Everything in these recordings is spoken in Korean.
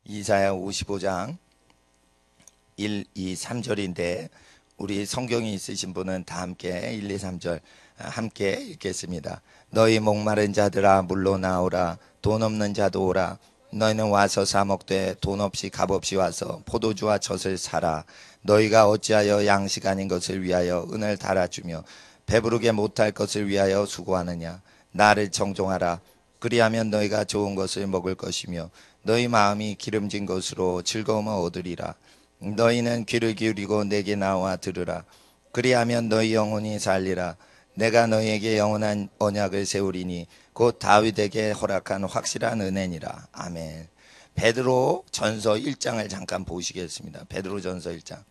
이사야 55장 1, 2, 3절인데 우리 성경이 있으신 분은 다 함께 1, 2, 3절 함께 읽겠습니다. 너희 목마른 자들아 물로 나오라. 돈 없는 자도 오라. 너희는 와서 사 먹되 돈 없이 값 없이 와서 포도주와 젖을 사라. 너희가 어찌하여 양식 아닌 것을 위하여 은을 달아주며 배부르게 못할 것을 위하여 수고하느냐. 나를 정종하라. 그리하면 너희가 좋은 것을 먹을 것이며 너희 마음이 기름진 것으로 즐거움을 얻으리라. 너희는 귀를 기울이고 내게 나와 들으라. 그리하면 너희 영혼이 살리라. 내가 너희에게 영원한 언약을 세우리니 곧 다윗에게 허락한 확실한 은혜니라. 아멘. 베드로 전서 1장을 잠깐 보시겠습니다. 베드로 전서 1장.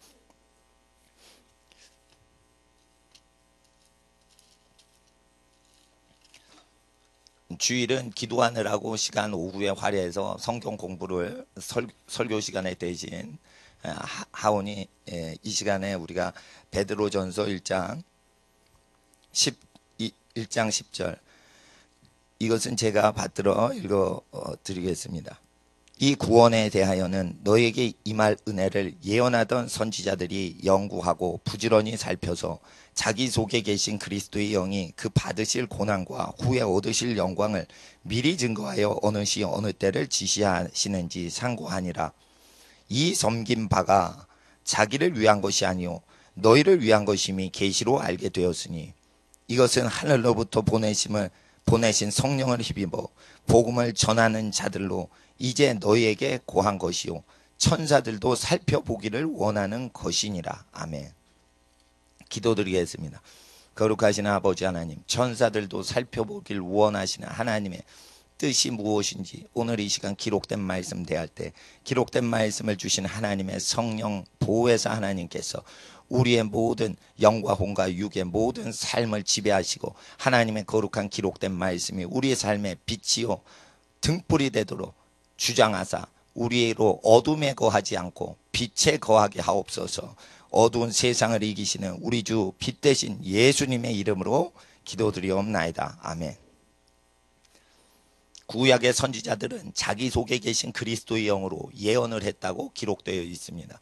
주일은 기도하느라고 시간 오후에 활용해서 성경 공부를 설교 시간에 대신 하오니 이 시간에 우리가 베드로전서 1장 10절 이것은 제가 받들어 읽어 드리겠습니다. 이 구원에 대하여는 너에게 임할 은혜를 예언하던 선지자들이 연구하고 부지런히 살펴서 자기 속에 계신 그리스도의 영이 그 받으실 고난과 후에 얻으실 영광을 미리 증거하여 어느 시 어느 때를 지시하시는지 상고하니라. 이 섬긴 바가 자기를 위한 것이 아니요 너희를 위한 것임이 계시로 알게 되었으니 이것은 하늘로부터 보내신 성령을 힘입어 복음을 전하는 자들로 이제 너희에게 고한 것이요 천사들도 살펴보기를 원하는 것이니라. 아멘. 기도드리겠습니다. 거룩하신 아버지 하나님, 천사들도 살펴보길 원하시는 하나님의 뜻이 무엇인지 오늘 이 시간 기록된 말씀 대할 때 기록된 말씀을 주신 하나님의 성령 보혜사 하나님께서 우리의 모든 영과 혼과 육의 모든 삶을 지배하시고 하나님의 거룩한 기록된 말씀이 우리의 삶의 빛이요 등불이 되도록 주장하사 우리로 어둠에 거하지 않고 빛에 거하게 하옵소서. 어두운 세상을 이기시는 우리 주 빛 대신 예수님의 이름으로 기도드리옵나이다. 아멘. 구약의 선지자들은 자기 속에 계신 그리스도의 영으로 예언을 했다고 기록되어 있습니다.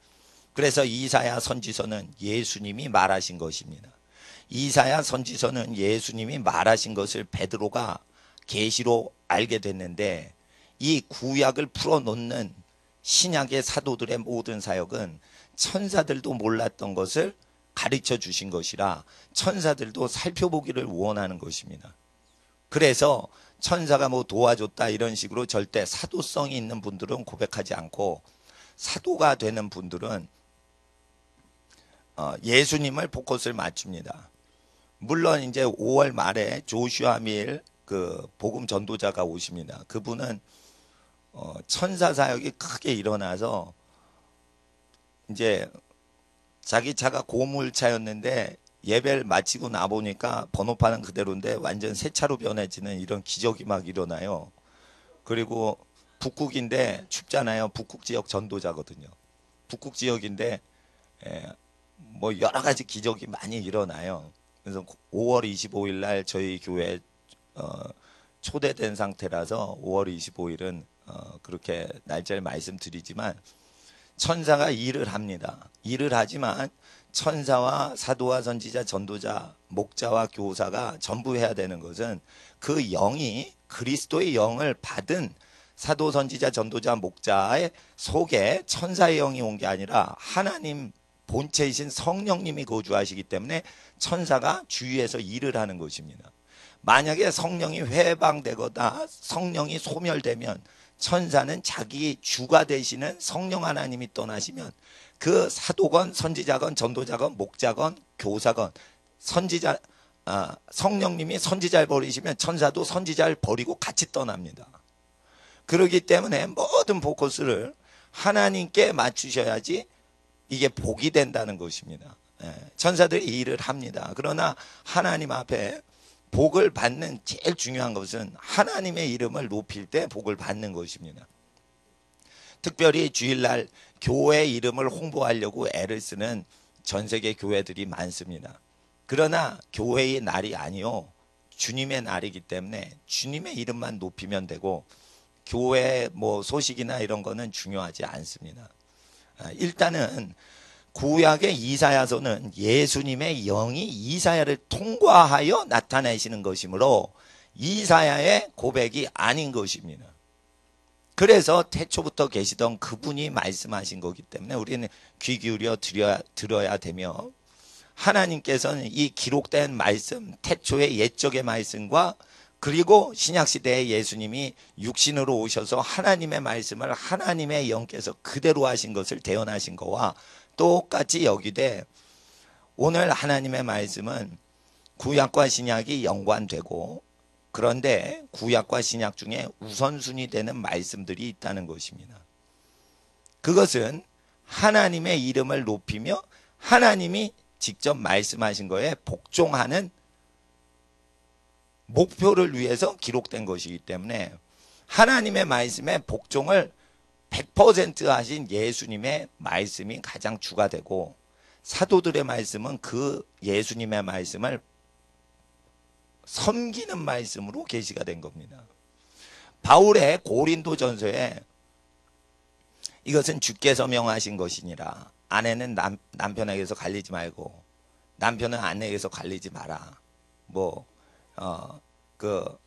그래서 이사야 선지서는 예수님이 말하신 것입니다. 이사야 선지서는 예수님이 말하신 것을 베드로가 계시로 알게 됐는데 이 구약을 풀어놓는 신약의 사도들의 모든 사역은 천사들도 몰랐던 것을 가르쳐 주신 것이라 천사들도 살펴보기를 원하는 것입니다. 그래서 천사가 뭐 도와줬다 이런 식으로 절대 사도성이 있는 분들은 고백하지 않고 사도가 되는 분들은 예수님을 포커스를 맞춥니다. 물론 이제 5월 말에 조슈아 밀 그 복음 전도자가 오십니다. 그분은 천사 사역이 크게 일어나서 이제 자기 차가 고물차였는데 예배를 마치고 나보니까 번호판은 그대로인데 완전 새 차로 변해지는 이런 기적이 막 일어나요. 그리고 북극인데 춥잖아요. 북극 지역 전도자거든요. 북극 지역인데 뭐 여러 가지 기적이 많이 일어나요. 그래서 5월 25일 날 저희 교회 초대된 상태라서 5월 25일은 그렇게 날짜를 말씀드리지만 천사가 일을 합니다. 일을 하지만 천사와 사도와 선지자, 전도자, 목자와 교사가 전부 해야 되는 것은 그 영이 그리스도의 영을 받은 사도, 선지자, 전도자, 목자의 속에 천사의 영이 온 게 아니라 하나님 본체이신 성령님이 거주하시기 때문에 천사가 주위에서 일을 하는 것입니다. 만약에 성령이 회방되거나 성령이 소멸되면 천사는 자기 주가 되시는 성령 하나님이 떠나시면 그 사도건 선지자건 전도자건 목자건 교사건 선지자 성령님이 선지자를 버리시면 천사도 선지자를 버리고 같이 떠납니다. 그렇기 때문에 모든 포커스를 하나님께 맞추셔야지 이게 복이 된다는 것입니다. 천사들이 일을 합니다. 그러나 하나님 앞에 복을 받는 제일 중요한 것은 하나님의 이름을 높일 때 복을 받는 것입니다. 특별히 주일날 교회 이름을 홍보하려고 애를 쓰는 전 세계 교회들이 많습니다. 그러나 교회의 날이 아니요 주님의 날이기 때문에 주님의 이름만 높이면 되고 교회 뭐 소식이나 이런 거는 중요하지 않습니다. 일단은 구약의 이사야서는 예수님의 영이 이사야를 통과하여 나타내시는 것이므로 이사야의 고백이 아닌 것입니다. 그래서 태초부터 계시던 그분이 말씀하신 거기 때문에 우리는 귀 기울여 들어야 되며, 하나님께서는 이 기록된 말씀, 태초의 옛적의 말씀과 그리고 신약시대의 예수님이 육신으로 오셔서 하나님의 말씀을 하나님의 영께서 그대로 하신 것을 대언하신 거와 똑같이 여기되, 오늘 하나님의 말씀은 구약과 신약이 연관되고, 그런데 구약과 신약 중에 우선순위 되는 말씀들이 있다는 것입니다. 그것은 하나님의 이름을 높이며 하나님이 직접 말씀하신 거에 복종하는 목표를 위해서 기록된 것이기 때문에, 하나님의 말씀에 복종을 100% 하신 예수님의 말씀이 가장 주가 되고, 사도들의 말씀은 그 예수님의 말씀을 섬기는 말씀으로 계시가 된 겁니다. 바울의 고린도전서에 이것은 주께서 명하신 것이니라, 아내는 남편에게서 갈리지 말고 남편은 아내에게서 갈리지 마라, 그러니까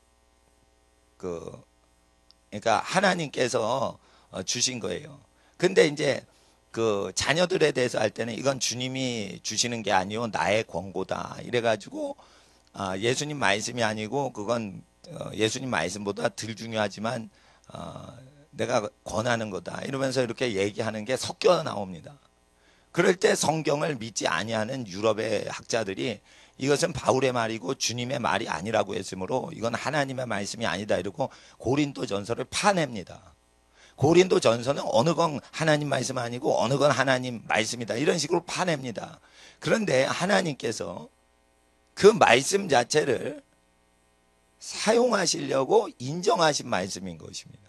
하나님께서 주신 거예요. 근데 이제 그 자녀들에 대해서 할 때는 이건 주님이 주시는 게 아니요 나의 권고다 이래가지고, 예수님 말씀이 아니고 그건 예수님 말씀보다 덜 중요하지만 내가 권하는 거다 이러면서 이렇게 얘기하는 게 섞여 나옵니다. 그럴 때 성경을 믿지 아니하는 유럽의 학자들이 이것은 바울의 말이고 주님의 말이 아니라고 했으므로 이건 하나님의 말씀이 아니다 이러고 고린도전서를 파냅니다. 고린도전서는 어느 건 하나님 말씀 아니고 어느 건 하나님 말씀이다 이런 식으로 파냅니다. 그런데 하나님께서 그 말씀 자체를 사용하시려고 인정하신 말씀인 것입니다.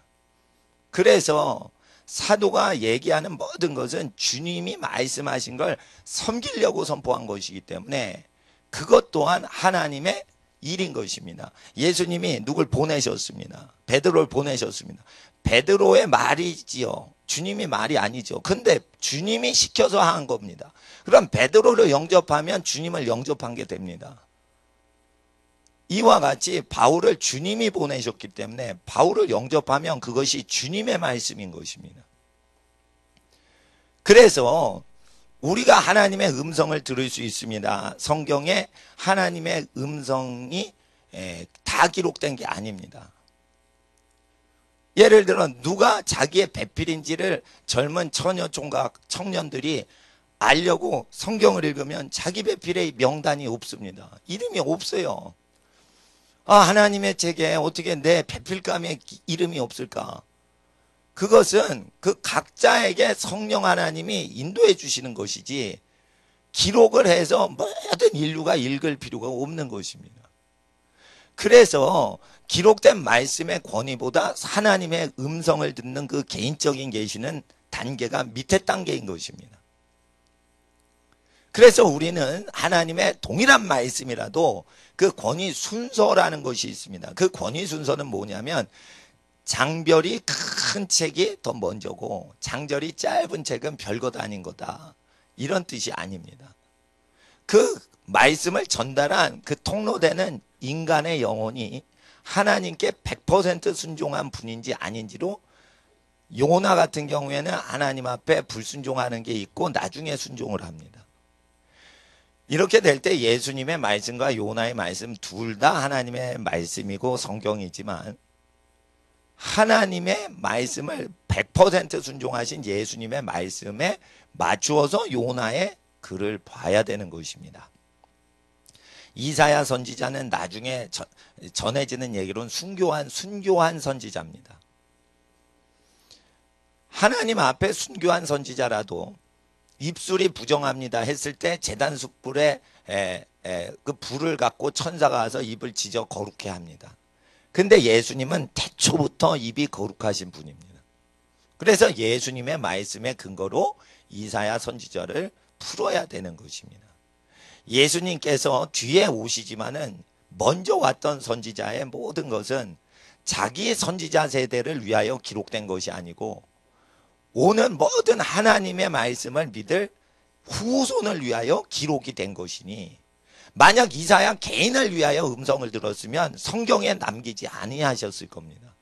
그래서 사도가 얘기하는 모든 것은 주님이 말씀하신 걸 섬기려고 선포한 것이기 때문에 그것 또한 하나님의 일인 것입니다. 예수님이 누굴 보내셨습니다. 베드로를 보내셨습니다. 베드로의 말이지요. 주님이 말이 아니죠. 근데 주님이 시켜서 한 겁니다. 그럼 베드로를 영접하면 주님을 영접한 게 됩니다. 이와 같이 바울을 주님이 보내셨기 때문에 바울을 영접하면 그것이 주님의 말씀인 것입니다. 그래서 우리가 하나님의 음성을 들을 수 있습니다. 성경에 하나님의 음성이 다 기록된 게 아닙니다. 예를 들어 누가 자기의 배필인지를 젊은 처녀 총각 청년들이 알려고 성경을 읽으면 자기 배필의 명단이 없습니다. 이름이 없어요. 하나님의 책에 어떻게 내 배필감에 이름이 없을까? 그것은 그 각자에게 성령 하나님이 인도해 주시는 것이지 기록을 해서 모든 인류가 읽을 필요가 없는 것입니다. 그래서 기록된 말씀의 권위보다 하나님의 음성을 듣는 그 개인적인 계시는 단계가 밑에 단계인 것입니다. 그래서 우리는 하나님의 동일한 말씀이라도 그 권위 순서라는 것이 있습니다. 그 권위 순서는 뭐냐면 장별이 큰 책이 더 먼저고 장절이 짧은 책은 별것 아닌 거다. 이런 뜻이 아닙니다. 그 말씀을 전달한 그 통로되는 인간의 영혼이 하나님께 100% 순종한 분인지 아닌지로 요나 같은 경우에는 하나님 앞에 불순종하는 게 있고 나중에 순종을 합니다. 이렇게 될 때 예수님의 말씀과 요나의 말씀 둘 다 하나님의 말씀이고 성경이지만 하나님의 말씀을 100% 순종하신 예수님의 말씀에 맞추어서 요나의 글을 봐야 되는 것입니다. 이사야 선지자는 나중에 전해지는 얘기로는 순교한 선지자입니다. 하나님 앞에 순교한 선지자라도 입술이 부정합니다 했을 때 제단 숯불에 그 불을 갖고 천사가 와서 입을 지져 거룩해 합니다. 근데 예수님은 태초부터 입이 거룩하신 분입니다. 그래서 예수님의 말씀의 근거로 이사야 선지자를 풀어야 되는 것입니다. 예수님께서 뒤에 오시지만은 먼저 왔던 선지자의 모든 것은 자기 선지자 세대를 위하여 기록된 것이 아니고 오는 모든 하나님의 말씀을 믿을 후손을 위하여 기록이 된 것이니, 만약 이사야 개인을 위하여 음성을 들었으면 성경에 남기지 아니하셨을 겁니다.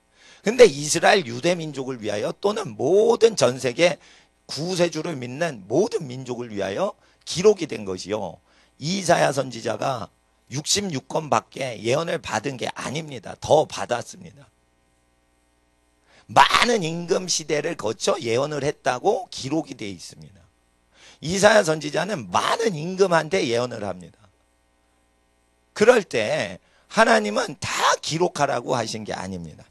근데 이스라엘 유대 민족을 위하여 또는 모든 전 세계 구세주를 믿는 모든 민족을 위하여 기록이 된 것이요, 이사야 선지자가 66권밖에 예언을 받은 게 아닙니다. 더 받았습니다. 많은 임금 시대를 거쳐 예언을 했다고 기록이 되어 있습니다. 이사야 선지자는 많은 임금한테 예언을 합니다. 그럴 때 하나님은 다 기록하라고 하신 게 아닙니다.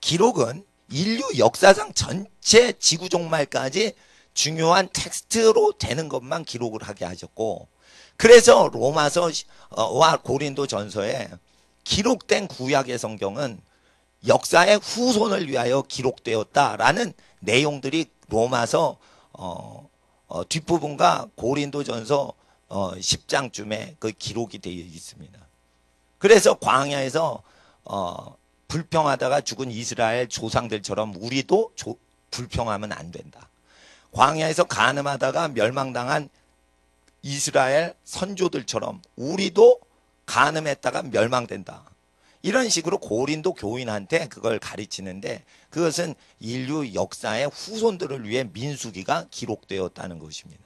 기록은 인류 역사상 전체 지구 종말까지 중요한 텍스트로 되는 것만 기록을 하게 하셨고, 그래서 로마서와 고린도 전서에 기록된 구약의 성경은 역사의 후손을 위하여 기록되었다라는 내용들이 로마서 뒷부분과 고린도 전서 10장쯤에 그 기록이 되어 있습니다. 그래서 광야에서 불평하다가 죽은 이스라엘 조상들처럼 우리도 불평하면 안 된다. 광야에서 간음하다가 멸망당한 이스라엘 선조들처럼 우리도 간음했다가 멸망된다. 이런 식으로 고린도 교인한테 그걸 가르치는데, 그것은 인류 역사의 후손들을 위해 민수기가 기록되었다는 것입니다.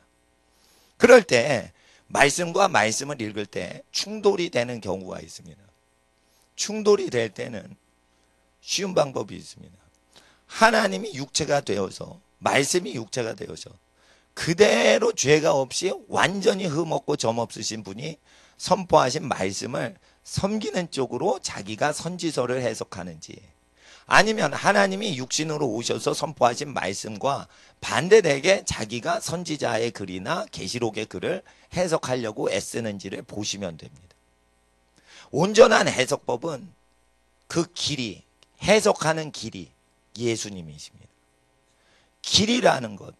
그럴 때 말씀과 말씀을 읽을 때 충돌이 되는 경우가 있습니다. 충돌이 될 때는 쉬운 방법이 있습니다. 하나님이 육체가 되어서, 말씀이 육체가 되어서 그대로 죄가 없이 완전히 흠없고 점없으신 분이 선포하신 말씀을 섬기는 쪽으로 자기가 선지서를 해석하는지, 아니면 하나님이 육신으로 오셔서 선포하신 말씀과 반대되게 자기가 선지자의 글이나 계시록의 글을 해석하려고 애쓰는지를 보시면 됩니다. 온전한 해석법은 그 길이, 해석하는 길이 예수님이십니다. 길이라는 것,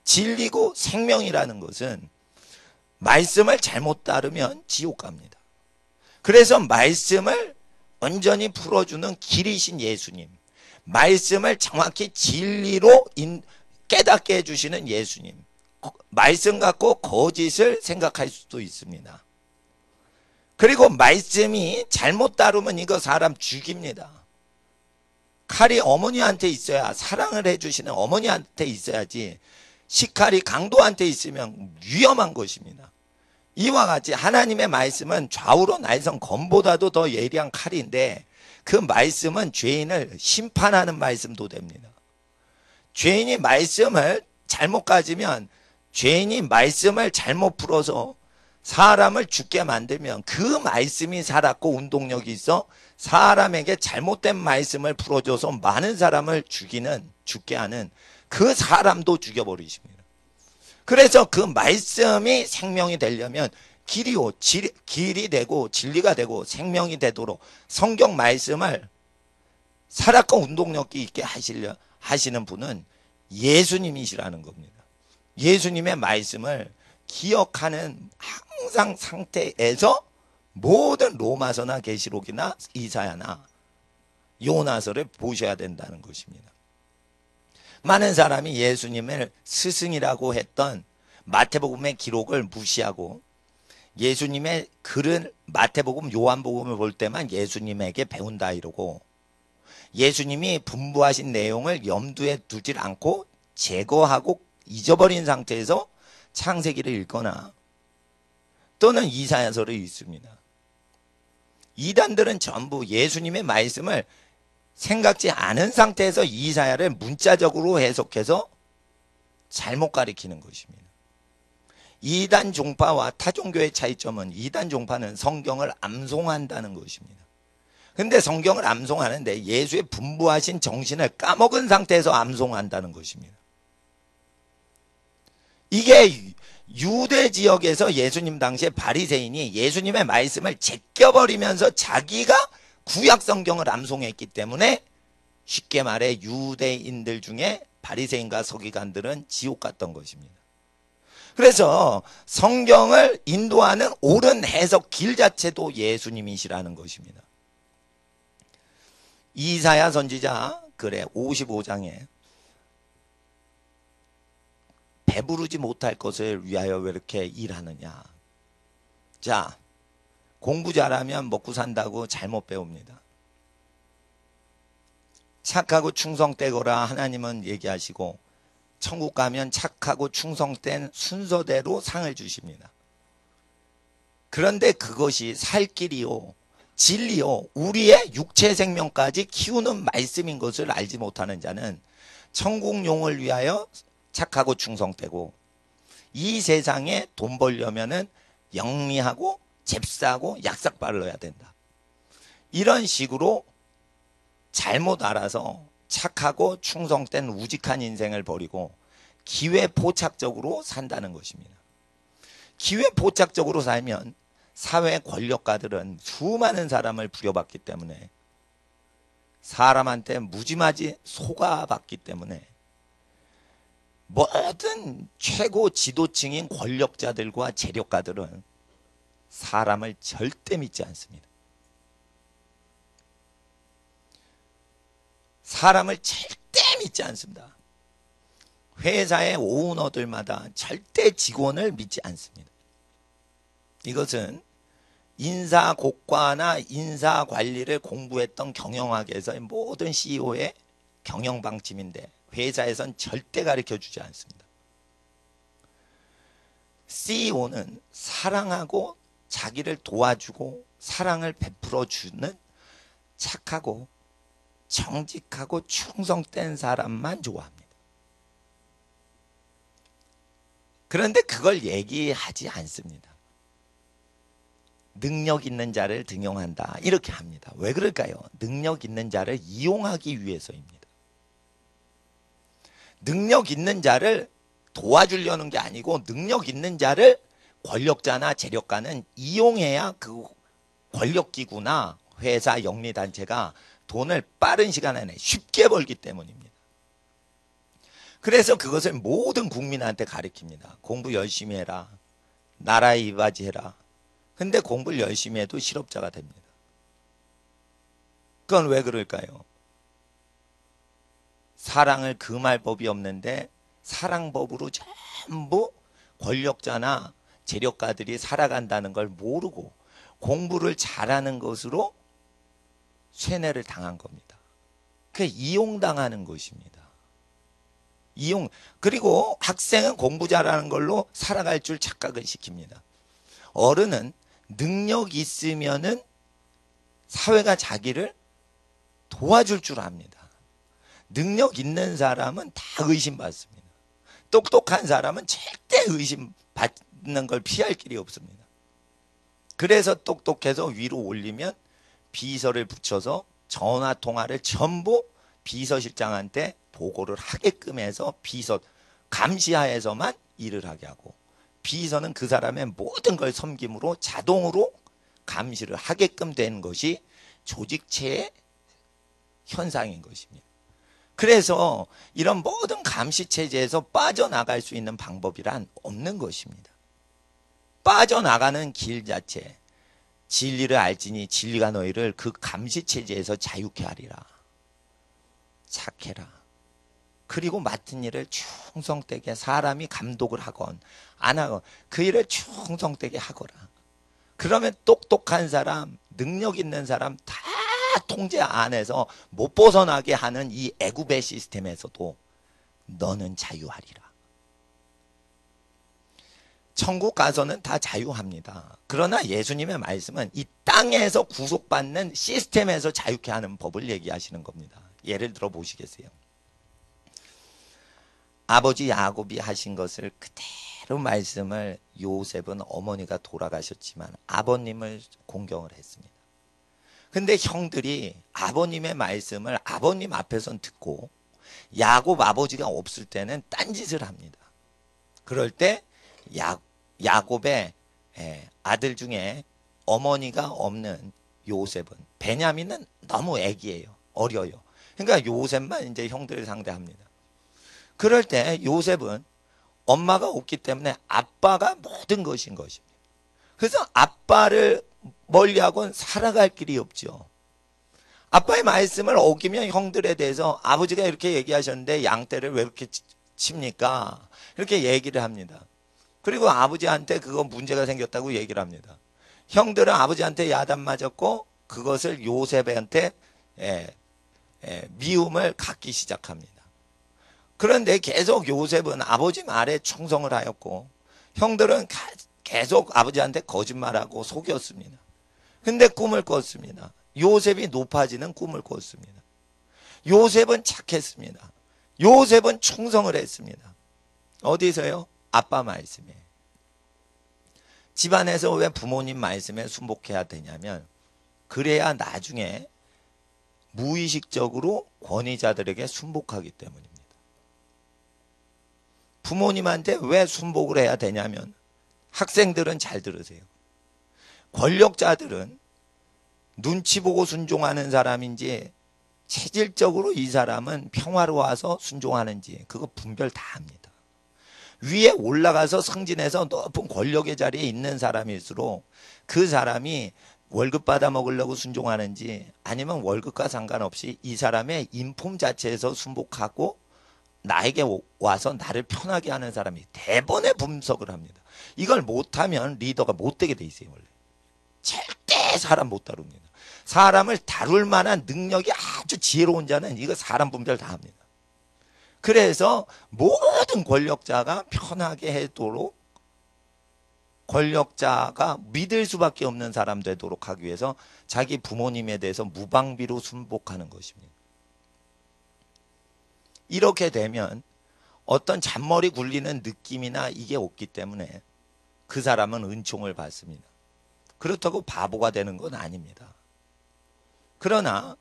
진리고 생명이라는 것은 말씀을 잘못 따르면 지옥 갑니다. 그래서 말씀을 온전히 풀어주는 길이신 예수님, 말씀을 정확히 진리로 깨닫게 해주시는 예수님, 말씀 갖고 거짓을 생각할 수도 있습니다. 그리고 말씀이 잘못 다루면 이거 사람 죽입니다. 칼이 어머니한테 있어야, 사랑을 해주시는 어머니한테 있어야지 식칼이 강도한테 있으면 위험한 것입니다. 이와 같이 하나님의 말씀은 좌우로 날선 검보다도 더 예리한 칼인데, 그 말씀은 죄인을 심판하는 말씀도 됩니다. 죄인이 말씀을 잘못 가지면, 죄인이 말씀을 잘못 풀어서 사람을 죽게 만들면 그 말씀이 살았고 운동력이 있어 사람에게 잘못된 말씀을 풀어줘서 많은 사람을 죽게 하는 그 사람도 죽여버리십니다. 그래서 그 말씀이 생명이 되려면 길이 되고 진리가 되고 생명이 되도록 성경 말씀을 살았고 운동력이 있게 하시는 분은 예수님이시라는 겁니다. 예수님의 말씀을 기억하는 항상 상태에서 모든 로마서나 계시록이나 이사야나 요나서를 보셔야 된다는 것입니다. 많은 사람이 예수님을 스승이라고 했던 마태복음의 기록을 무시하고 예수님의 글은 마태복음, 요한복음을 볼 때만 예수님에게 배운다 이러고, 예수님이 분부하신 내용을 염두에 두질 않고 제거하고 잊어버린 상태에서 창세기를 읽거나 또는 이사야서를 읽습니다. 이단들은 전부 예수님의 말씀을 생각지 않은 상태에서 이사야를 문자적으로 해석해서 잘못 가리키는 것입니다. 이단 종파와 타종교의 차이점은, 이단 종파는 성경을 암송한다는 것입니다. 근데 성경을 암송하는데 예수의 분부하신 정신을 까먹은 상태에서 암송한다는 것입니다. 이게 유대 지역에서 예수님 당시에 바리새인이 예수님의 말씀을 제껴버리면서 자기가 구약 성경을 암송했기 때문에, 쉽게 말해 유대인들 중에 바리새인과 서기관들은 지옥 갔던 것입니다. 그래서 성경을 인도하는 옳은 해석 길 자체도 예수님이시라는 것입니다. 이사야 선지자 그래 55장에 배부르지 못할 것을 위하여 왜 이렇게 일하느냐. 자, 공부 잘하면 먹고 산다고 잘못 배웁니다. 착하고 충성되거라 하나님은 얘기하시고 천국 가면 착하고 충성된 순서대로 상을 주십니다. 그런데 그것이 살 길이요 진리요 우리의 육체 생명까지 키우는 말씀인 것을 알지 못하는 자는 천국용을 위하여 착하고 충성되고 이 세상에 돈 벌려면은 영리하고 잽싸고 약삭발라야 된다. 이런 식으로 잘못 알아서 착하고 충성된 우직한 인생을 버리고 기회포착적으로 산다는 것입니다. 기회포착적으로 살면 사회 권력가들은 수많은 사람을 부려받기 때문에 사람한테 무지마지 속아받기 때문에 모든 최고 지도층인 권력자들과 재력가들은 사람을 절대 믿지 않습니다. 사람을 절대 믿지 않습니다. 회사의 오너들마다 절대 직원을 믿지 않습니다. 이것은 인사고과나 인사관리를 공부했던 경영학에서의 모든 CEO의 경영방침인데 회사에선 절대 가르쳐주지 않습니다. CEO는 사랑하고 자기를 도와주고 사랑을 베풀어주는 착하고 정직하고 충성된 사람만 좋아합니다. 그런데 그걸 얘기하지 않습니다. 능력 있는 자를 등용한다 이렇게 합니다. 왜 그럴까요? 능력 있는 자를 이용하기 위해서입니다. 능력 있는 자를 도와주려는 게 아니고 능력 있는 자를 권력자나 재력가는 이용해야 그 권력기구나 회사 영리단체가 돈을 빠른 시간 안에 쉽게 벌기 때문입니다. 그래서 그것을 모든 국민한테 가르칩니다. 공부 열심히 해라. 나라에 이바지해라. 근데 공부를 열심히 해도 실업자가 됩니다. 그건 왜 그럴까요? 사랑을 금할 법이 없는데 사랑법으로 전부 권력자나 재력가들이 살아간다는 걸 모르고 공부를 잘하는 것으로 쇠뇌를 당한 겁니다. 그게 이용당하는 것입니다. 그리고 학생은 공부 잘하는 걸로 살아갈 줄 착각을 시킵니다. 어른은 능력 있으면은 사회가 자기를 도와줄 줄 압니다. 능력 있는 사람은 다 의심받습니다. 똑똑한 사람은 절대 의심받는 걸 피할 길이 없습니다. 그래서 똑똑해서 위로 올리면 비서를 붙여서 전화통화를 전부 비서실장한테 보고를 하게끔 해서 비서 감시하에서만 일을 하게 하고 비서는 그 사람의 모든 걸 섬김으로 자동으로 감시를 하게끔 된 것이 조직체의 현상인 것입니다. 그래서 이런 모든 감시체제에서 빠져나갈 수 있는 방법이란 없는 것입니다. 빠져나가는 길 자체, 진리를 알지니 진리가 너희를 그 감시체제에서 자유케 하리라. 착해라. 그리고 맡은 일을 충성되게 사람이 감독을 하건 안 하건 그 일을 충성되게 하거라. 그러면 똑똑한 사람, 능력 있는 사람 다 통제 안에서 못 벗어나게 하는 이 애굽의 시스템에서도 너는 자유하리라. 천국 가서는 다 자유합니다. 그러나 예수님의 말씀은 이 땅에서 구속받는 시스템에서 자유케 하는 법을 얘기하시는 겁니다. 예를 들어 보시겠어요? 아버지 야곱이 하신 것을 그대로 말씀을 요셉은 어머니가 돌아가셨지만 아버님을 공경을 했습니다. 근데 형들이 아버님의 말씀을 아버님 앞에선 듣고 야곱 아버지가 없을 때는 딴짓을 합니다. 그럴 때 야곱의 아들 중에 어머니가 없는 요셉은 베냐민은 너무 애기예요. 어려요. 그러니까 요셉만 이제 형들을 상대합니다. 그럴 때 요셉은 엄마가 없기 때문에 아빠가 모든 것인 것입니다. 그래서 아빠를 멀리하고는 살아갈 길이 없죠. 아빠의 말씀을 어기면 형들에 대해서 아버지가 이렇게 얘기하셨는데 양떼를 왜 이렇게 칩니까? 이렇게 얘기를 합니다. 그리고 아버지한테 그거 문제가 생겼다고 얘기를 합니다. 형들은 아버지한테 야단 맞았고 그것을 요셉한테 미움을 갖기 시작합니다. 그런데 계속 요셉은 아버지 말에 충성을 하였고 형들은 계속 아버지한테 거짓말하고 속였습니다. 근데 꿈을 꿨습니다. 요셉이 높아지는 꿈을 꿨습니다. 요셉은 착했습니다. 요셉은 충성을 했습니다. 어디서요? 아빠 말씀에. 집안에서 왜 부모님 말씀에 순복해야 되냐면 그래야 나중에 무의식적으로 권위자들에게 순복하기 때문입니다. 부모님한테 왜 순복을 해야 되냐면 학생들은 잘 들으세요. 권력자들은 눈치 보고 순종하는 사람인지 체질적으로 이 사람은 평화로워서 순종하는지 그거 분별 다 합니다. 위에 올라가서 승진해서 높은 권력의 자리에 있는 사람일수록 그 사람이 월급 받아 먹으려고 순종하는지 아니면 월급과 상관없이 이 사람의 인품 자체에서 순복하고 나에게 와서 나를 편하게 하는 사람이 대번에 분석을 합니다. 이걸 못하면 리더가 못 되게 돼 있어요. 원래 절대 사람 못 다룹니다. 사람을 다룰 만한 능력이 아주 지혜로운 자는 이거 사람 분별 다 합니다. 그래서 모든 권력자가 편하게 해도록 권력자가 믿을 수밖에 없는 사람 되도록 하기 위해서 자기 부모님에 대해서 무방비로 순복하는 것입니다. 이렇게 되면 어떤 잔머리 굴리는 느낌이나 이게 없기 때문에 그 사람은 은총을 받습니다. 그렇다고 바보가 되는 건 아닙니다. 그러나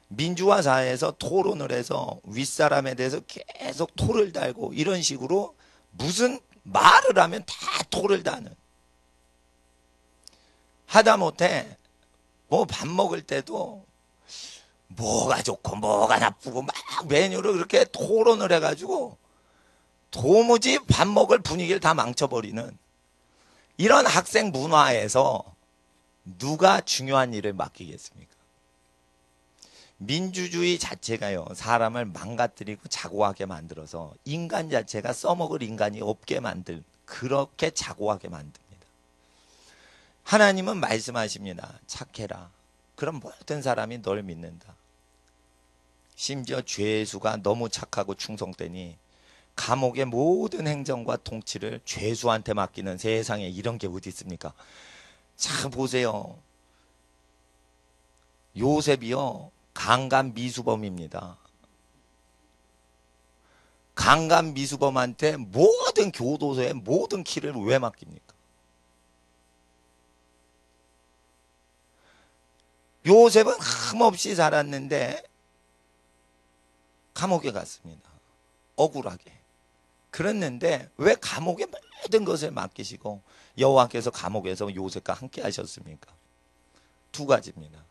민주화 사회에서 토론을 해서 윗사람에 대해서 계속 토를 달고 이런 식으로 무슨 말을 하면 다 토를 다는 하다못해 뭐 밥 먹을 때도 뭐가 좋고 뭐가 나쁘고 막 메뉴를 그렇게 토론을 해가지고 도무지 밥 먹을 분위기를 다 망쳐버리는 이런 학생 문화에서 누가 중요한 일을 맡기겠습니까? 민주주의 자체가요 사람을 망가뜨리고 자고하게 만들어서 인간 자체가 써먹을 인간이 없게 만들 그렇게 자고하게 만듭니다. 하나님은 말씀하십니다. 착해라. 그럼 모든 사람이 널 믿는다. 심지어 죄수가 너무 착하고 충성되니 감옥의 모든 행정과 통치를 죄수한테 맡기는 세상에 이런 게 어디 있습니까? 자 보세요. 요셉이요 강간 미수범입니다. 강간 미수범한테 모든 교도소의 모든 키를 왜 맡깁니까? 요셉은 흠없이 살았는데 감옥에 갔습니다. 억울하게. 그랬는데 왜 감옥에 모든 것을 맡기시고 여호와께서 감옥에서 요셉과 함께 하셨습니까? 두 가지입니다.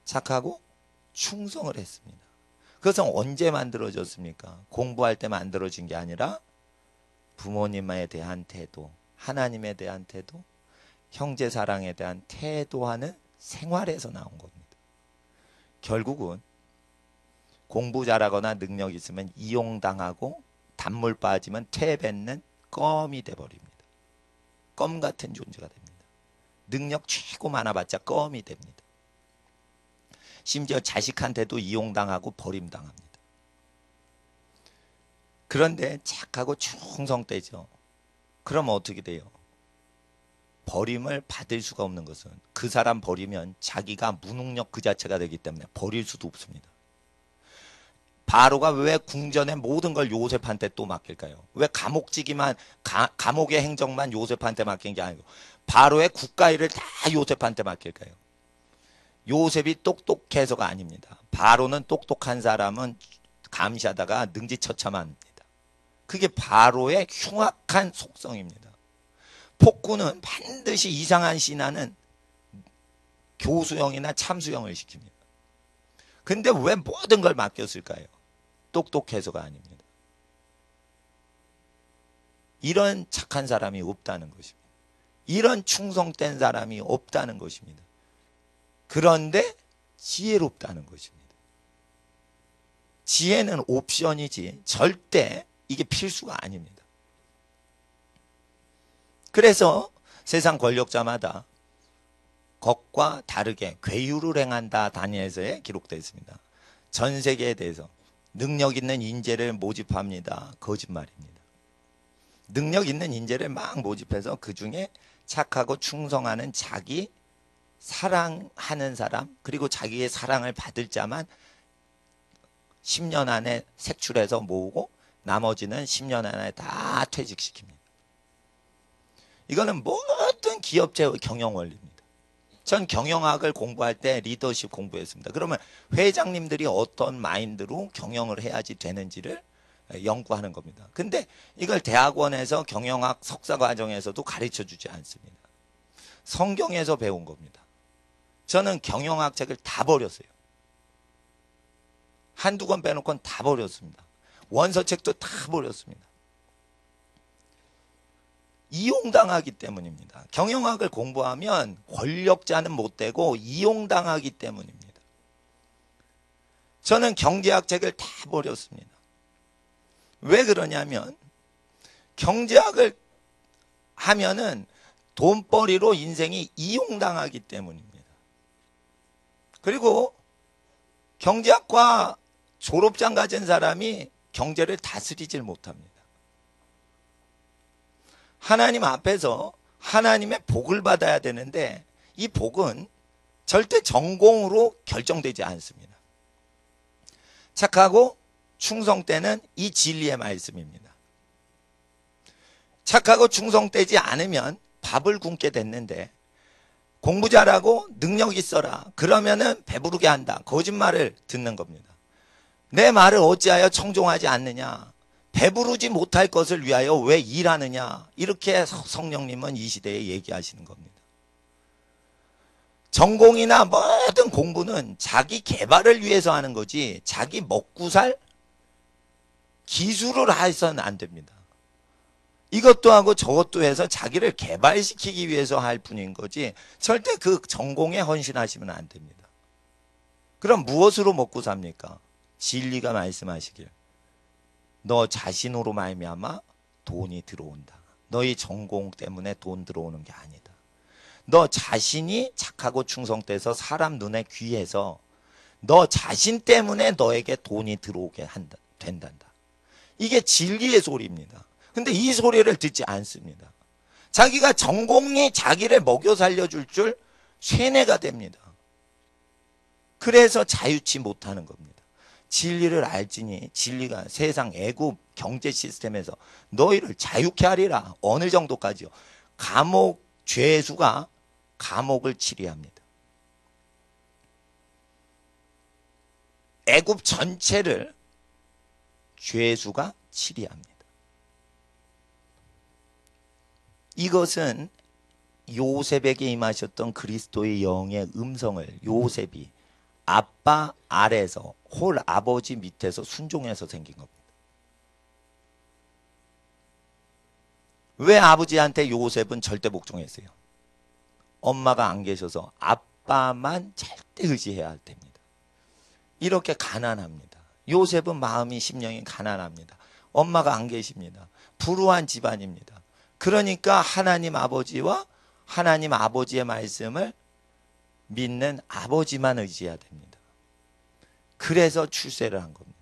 착하고 충성을 했습니다. 그것은 언제 만들어졌습니까? 공부할 때 만들어진 게 아니라 부모님에 대한 태도, 하나님에 대한 태도, 형제 사랑에 대한 태도하는 생활에서 나온 겁니다. 결국은 공부 잘하거나 능력 있으면 이용당하고 단물 빠지면 퇴뱉는 껌이 돼버립니다. 껌 같은 존재가 됩니다. 능력 최고 많아봤자 껌이 됩니다. 심지어 자식한테도 이용당하고 버림당합니다. 그런데 착하고 충성되죠. 그럼 어떻게 돼요? 버림을 받을 수가 없는 것은 그 사람 버리면 자기가 무능력 그 자체가 되기 때문에 버릴 수도 없습니다. 바로가 왜 궁전의 모든 걸 요셉한테 또 맡길까요? 왜 감옥지기만 감옥의 행정만 요셉한테 맡긴 게 아니고 바로의 국가일을 다 요셉한테 맡길까요? 요셉이 똑똑해서가 아닙니다. 바로는 똑똑한 사람은 감시하다가 능지처참합니다. 그게 바로의 흉악한 속성입니다. 폭군은 반드시 이상한 신하는 교수형이나 참수형을 시킵니다. 근데 왜 모든 걸 맡겼을까요? 똑똑해서가 아닙니다. 이런 착한 사람이 없다는 것입니다. 이런 충성된 사람이 없다는 것입니다. 그런데 지혜롭다는 것입니다. 지혜는 옵션이지 절대 이게 필수가 아닙니다. 그래서 세상 권력자마다 것과 다르게 괴유를 행한다. 다니엘서에 기록되어 있습니다. 전 세계에 대해서 능력 있는 인재를 모집합니다. 거짓말입니다. 능력 있는 인재를 막 모집해서 그 중에 착하고 충성하는 자기 사랑하는 사람, 그리고 자기의 사랑을 받을 자만 10년 안에 색출해서 모으고 나머지는 10년 안에 다 퇴직시킵니다. 이거는 모든 기업체의 경영 원리입니다. 전 경영학을 공부할 때 리더십 공부했습니다. 그러면 회장님들이 어떤 마인드로 경영을 해야지 되는지를 연구하는 겁니다. 근데 이걸 대학원에서 경영학 석사 과정에서도 가르쳐 주지 않습니다. 성경에서 배운 겁니다. 저는 경영학 책을 다 버렸어요. 한두 권 빼놓고는 다 버렸습니다. 원서책도 다 버렸습니다. 이용당하기 때문입니다. 경영학을 공부하면 권력자는 못 되고 이용당하기 때문입니다. 저는 경제학 책을 다 버렸습니다. 왜 그러냐면 경제학을 하면은 돈벌이로 인생이 이용당하기 때문입니다. 그리고 경제학과 졸업장 가진 사람이 경제를 다스리질 못합니다. 하나님 앞에서 하나님의 복을 받아야 되는데 이 복은 절대 전공으로 결정되지 않습니다. 착하고 충성되는 이 진리의 말씀입니다. 착하고 충성되지 않으면 밥을 굶게 됐는데 공부 잘하고 능력 있어라 그러면은 배부르게 한다. 거짓말을 듣는 겁니다. 내 말을 어찌하여 청종하지 않느냐. 배부르지 못할 것을 위하여 왜 일하느냐. 이렇게 성령님은 이 시대에 얘기하시는 겁니다. 전공이나 모든 공부는 자기 개발을 위해서 하는 거지 자기 먹고 살 기술을 해서는 안 됩니다. 이것도 하고 저것도 해서 자기를 개발시키기 위해서 할 뿐인 거지 절대 그 전공에 헌신하시면 안 됩니다. 그럼 무엇으로 먹고 삽니까? 진리가 말씀하시길 너 자신으로 말미암아 돈이 들어온다. 너희 전공 때문에 돈 들어오는 게 아니다. 너 자신이 착하고 충성돼서 사람 눈에 귀해서 너 자신 때문에 너에게 돈이 들어오게 된단다. 이게 진리의 소리입니다. 근데 이 소리를 듣지 않습니다. 자기가 전공이 자기를 먹여 살려줄 줄 쇠뇌가 됩니다. 그래서 자유치 못하는 겁니다. 진리를 알지니 진리가 세상 애굽 경제 시스템에서 너희를 자유케 하리라. 어느 정도까지요? 감옥 죄수가 감옥을 치리합니다. 애굽 전체를 죄수가 치리합니다. 이것은 요셉에게 임하셨던 그리스도의 영의 음성을 요셉이 아빠 아래에서 홀 아버지 밑에서 순종해서 생긴 겁니다. 왜 아버지한테 요셉은 절대 복종했어요? 엄마가 안 계셔서 아빠만 절대 의지해야 할 때입니다. 이렇게 가난합니다. 요셉은 마음이 심령이 가난합니다. 엄마가 안 계십니다. 불우한 집안입니다. 그러니까 하나님 아버지와 하나님 아버지의 말씀을 믿는 아버지만 의지해야 됩니다. 그래서 출세를 한 겁니다.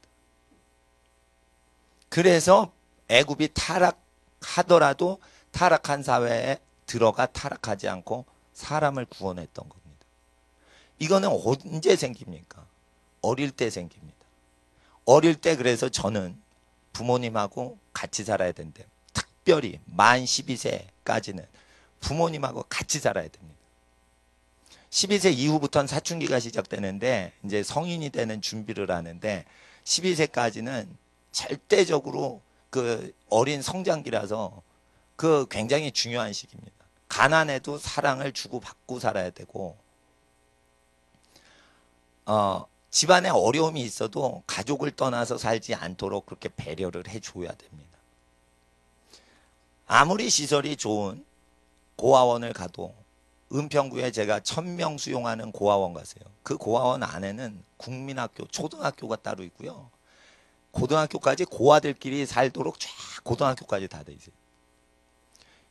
그래서 애굽이 타락하더라도 타락한 사회에 들어가 타락하지 않고 사람을 구원했던 겁니다. 이거는 언제 생깁니까? 어릴 때 생깁니다. 어릴 때 그래서 저는 부모님하고 같이 살아야 된대요. 특별히 만 12세까지는 부모님하고 같이 살아야 됩니다. 12세 이후부터는 사춘기가 시작되는데 이제 성인이 되는 준비를 하는데 12세까지는 절대적으로 그 어린 성장기라서 그 굉장히 중요한 시기입니다. 가난해도 사랑을 주고받고 살아야 되고 집안에 어려움이 있어도 가족을 떠나서 살지 않도록 그렇게 배려를 해줘야 됩니다. 아무리 시설이 좋은 고아원을 가도 은평구에 제가 1000명 수용하는 고아원 갔어요. 그 고아원 안에는 국민학교, 초등학교가 따로 있고요. 고등학교까지 고아들끼리 살도록 쫙 고등학교까지 다 돼 있어요.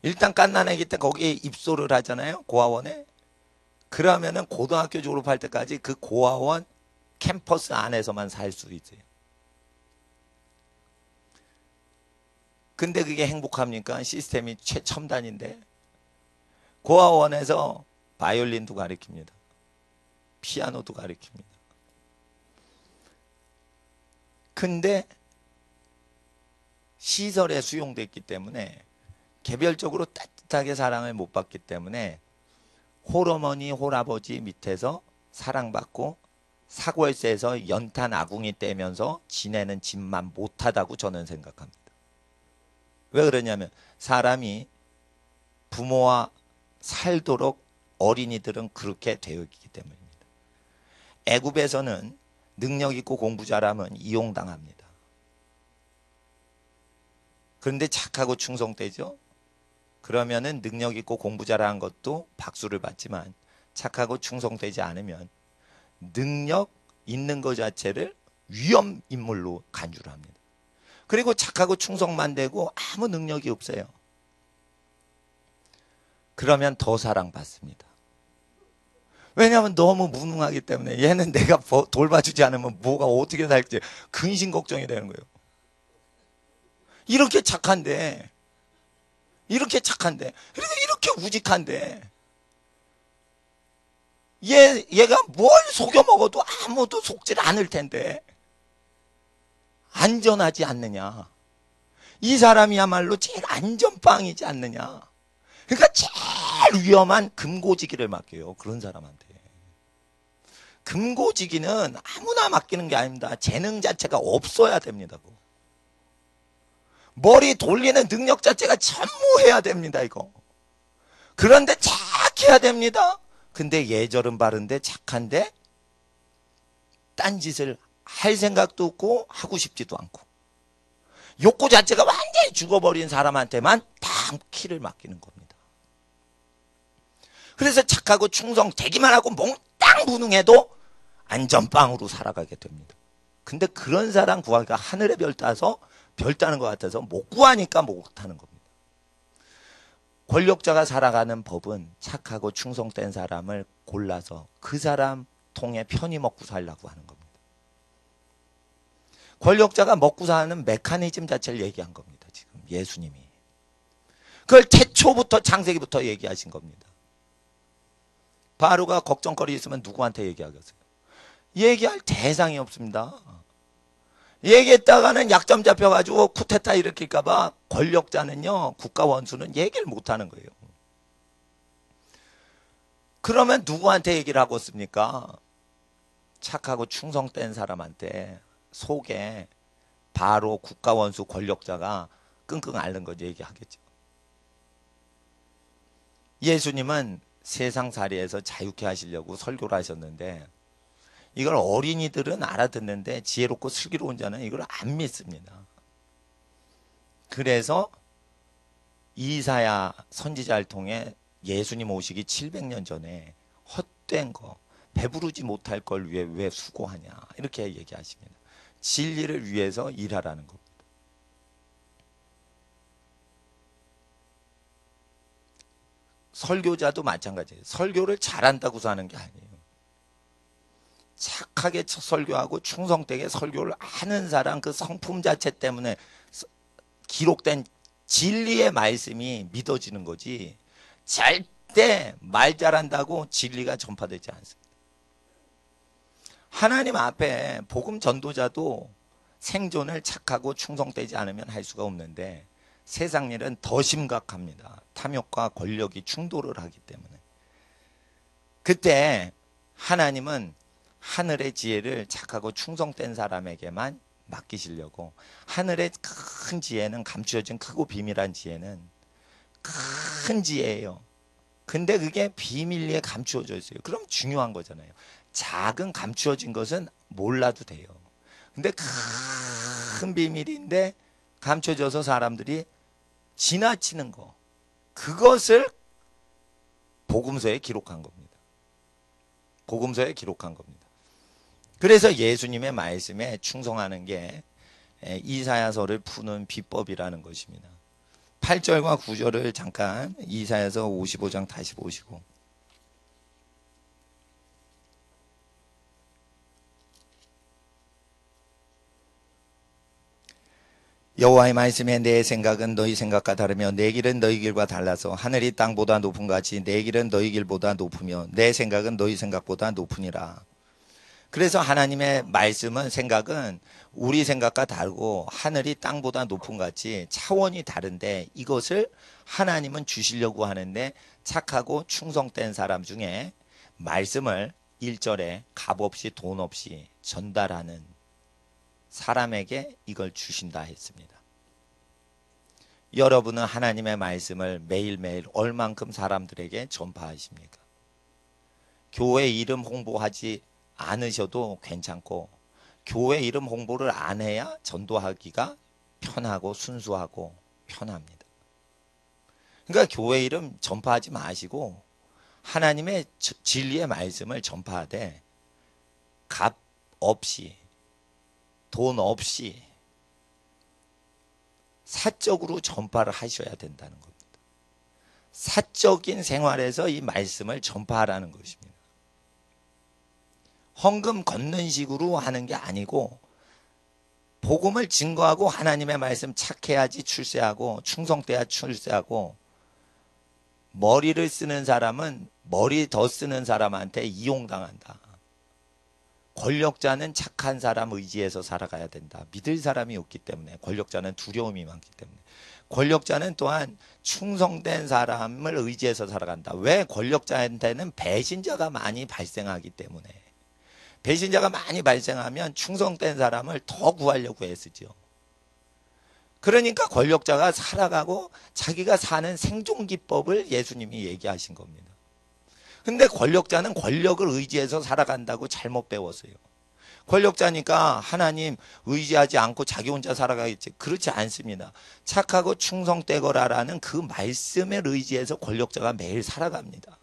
일단 갓난아기 때 거기에 입소를 하잖아요. 고아원에. 그러면은 고등학교 졸업할 때까지 그 고아원 캠퍼스 안에서만 살 수 있어요. 근데 그게 행복합니까? 시스템이 최첨단인데. 고아원에서 바이올린도 가르칩니다. 피아노도 가르칩니다. 근데 시설에 수용됐기 때문에 개별적으로 따뜻하게 사랑을 못 받기 때문에 홀어머니, 홀아버지 밑에서 사랑받고 사골세에서 연탄 아궁이 떼면서 지내는 짓만 못하다고 저는 생각합니다. 왜 그러냐면 사람이 부모와 살도록 어린이들은 그렇게 되어 있기 때문입니다. 애굽에서는 능력 있고 공부 잘하면 이용당합니다. 그런데 착하고 충성되죠? 그러면은 능력 있고 공부 잘하는 것도 박수를 받지만 착하고 충성되지 않으면 능력 있는 것 자체를 위험 인물로 간주를 합니다. 그리고 착하고 충성만 되고 아무 능력이 없어요. 그러면 더 사랑받습니다. 왜냐하면 너무 무능하기 때문에 얘는 내가 돌봐주지 않으면 뭐가 어떻게 살지 근심 걱정이 되는 거예요. 이렇게 착한데 그리고 이렇게 우직한데 얘가 뭘 속여 먹어도 아무도 속질 않을 텐데 안전하지 않느냐. 이 사람이야말로 제일 안전빵이지 않느냐. 그러니까 제일 위험한 금고지기를 맡겨요. 그런 사람한테. 금고지기는 아무나 맡기는 게 아닙니다. 재능 자체가 없어야 됩니다. 머리 돌리는 능력 자체가 전무해야 됩니다. 이거. 그런데 착해야 됩니다. 근데 예절은 바른데 착한데 딴짓을 할 생각도 없고 하고 싶지도 않고 욕구 자체가 완전히 죽어버린 사람한테만 다 키를 맡기는 겁니다. 그래서 착하고 충성되기만 하고 몽땅 무능해도 안전빵으로 살아가게 됩니다. 근데 그런 사람 구하기가 하늘의 별 따는 것 같아서 못 구하니까 못하는 겁니다. 권력자가 살아가는 법은 착하고 충성된 사람을 골라서 그 사람 통해 편히 먹고 살라고 하는 겁니다. 권력자가 먹고 사는 메커니즘 자체를 얘기한 겁니다. 지금 예수님이. 그걸 태초부터 창세기부터 얘기하신 겁니다. 바로가 걱정거리 있으면 누구한테 얘기하겠어요? 얘기할 대상이 없습니다. 얘기했다가는 약점 잡혀가지고 쿠데타 일으킬까봐 권력자는요, 국가 원수는 얘기를 못하는 거예요. 그러면 누구한테 얘기를 하고 있습니까? 착하고 충성된 사람한테 속에 바로 국가 원수 권력자가 끙끙 앓는 거지 얘기하겠죠. 예수님은 세상살이에서 자유케 하시려고 설교를 하셨는데 이걸 어린이들은 알아듣는데 지혜롭고 슬기로운 자는 이걸 안 믿습니다. 그래서 이사야 선지자를 통해 예수님 오시기 700년 전에 헛된 거, 배부르지 못할 걸 위해 왜 수고하냐 이렇게 얘기하십니다. 진리를 위해서 일하라는 겁니다. 설교자도 마찬가지예요. 설교를 잘한다고 하는 게 아니에요. 착하게 설교하고 충성되게 설교를 하는 사람 그 성품 자체 때문에 기록된 진리의 말씀이 믿어지는 거지 절대 말 잘한다고 진리가 전파되지 않습니다. 하나님 앞에 복음 전도자도 생존을 착하고 충성되지 않으면 할 수가 없는데 세상 일은 더 심각합니다. 탐욕과 권력이 충돌을 하기 때문에. 그때 하나님은 하늘의 지혜를 착하고 충성된 사람에게만 맡기시려고 하늘의 큰 지혜는 감추어진 크고 비밀한 지혜는 큰 지혜예요. 근데 그게 비밀리에 감추어져 있어요. 그럼 중요한 거잖아요. 작은 감추어진 것은 몰라도 돼요. 근데 큰 비밀인데 감춰져서 사람들이 지나치는 거 그것을 복음서에 기록한 겁니다. 복음서에 기록한 겁니다. 그래서 예수님의 말씀에 충성하는 게 이사야서를 푸는 비법이라는 것입니다. 8절과 9절을 잠깐 이사야서 55장 다시 보시고, 여호와의 말씀에 내 생각은 너희 생각과 다르며 내 길은 너희 길과 달라서 하늘이 땅보다 높은 같이 내 길은 너희 길보다 높으며 내 생각은 너희 생각보다 높으니라. 그래서 하나님의 말씀은, 생각은 우리 생각과 다르고 하늘이 땅보다 높은 같이 차원이 다른데, 이것을 하나님은 주시려고 하는데 착하고 충성된 사람 중에 말씀을 1절에 값없이 돈 없이 전달하는 사람에게 이걸 주신다 했습니다. 여러분은 하나님의 말씀을 매일매일 얼만큼 사람들에게 전파하십니까? 교회 이름 홍보하지 않으셔도 괜찮고, 교회 이름 홍보를 안 해야 전도하기가 편하고 순수하고 편합니다. 그러니까 교회 이름 전파하지 마시고 하나님의 진리의 말씀을 전파하되 값 없이 돈 없이 사적으로 전파를 하셔야 된다는 겁니다. 사적인 생활에서 이 말씀을 전파하라는 것입니다. 헌금 걷는 식으로 하는 게 아니고, 복음을 증거하고 하나님의 말씀 착해야지 출세하고 충성돼야 출세하고, 머리를 쓰는 사람은 머리 더 쓰는 사람한테 이용당한다. 권력자는 착한 사람 의지해서 살아가야 된다. 믿을 사람이 없기 때문에, 권력자는 두려움이 많기 때문에, 권력자는 또한 충성된 사람을 의지해서 살아간다. 왜? 권력자한테는 배신자가 많이 발생하기 때문에. 배신자가 많이 발생하면 충성된 사람을 더 구하려고 애쓰죠. 그러니까 권력자가 살아가고 자기가 사는 생존 기법을 예수님이 얘기하신 겁니다. 근데 권력자는 권력을 의지해서 살아간다고 잘못 배웠어요. 권력자니까 하나님 의지하지 않고 자기 혼자 살아가겠지. 그렇지 않습니다. 착하고 충성되거라라는 그 말씀을 의지해서 권력자가 매일 살아갑니다.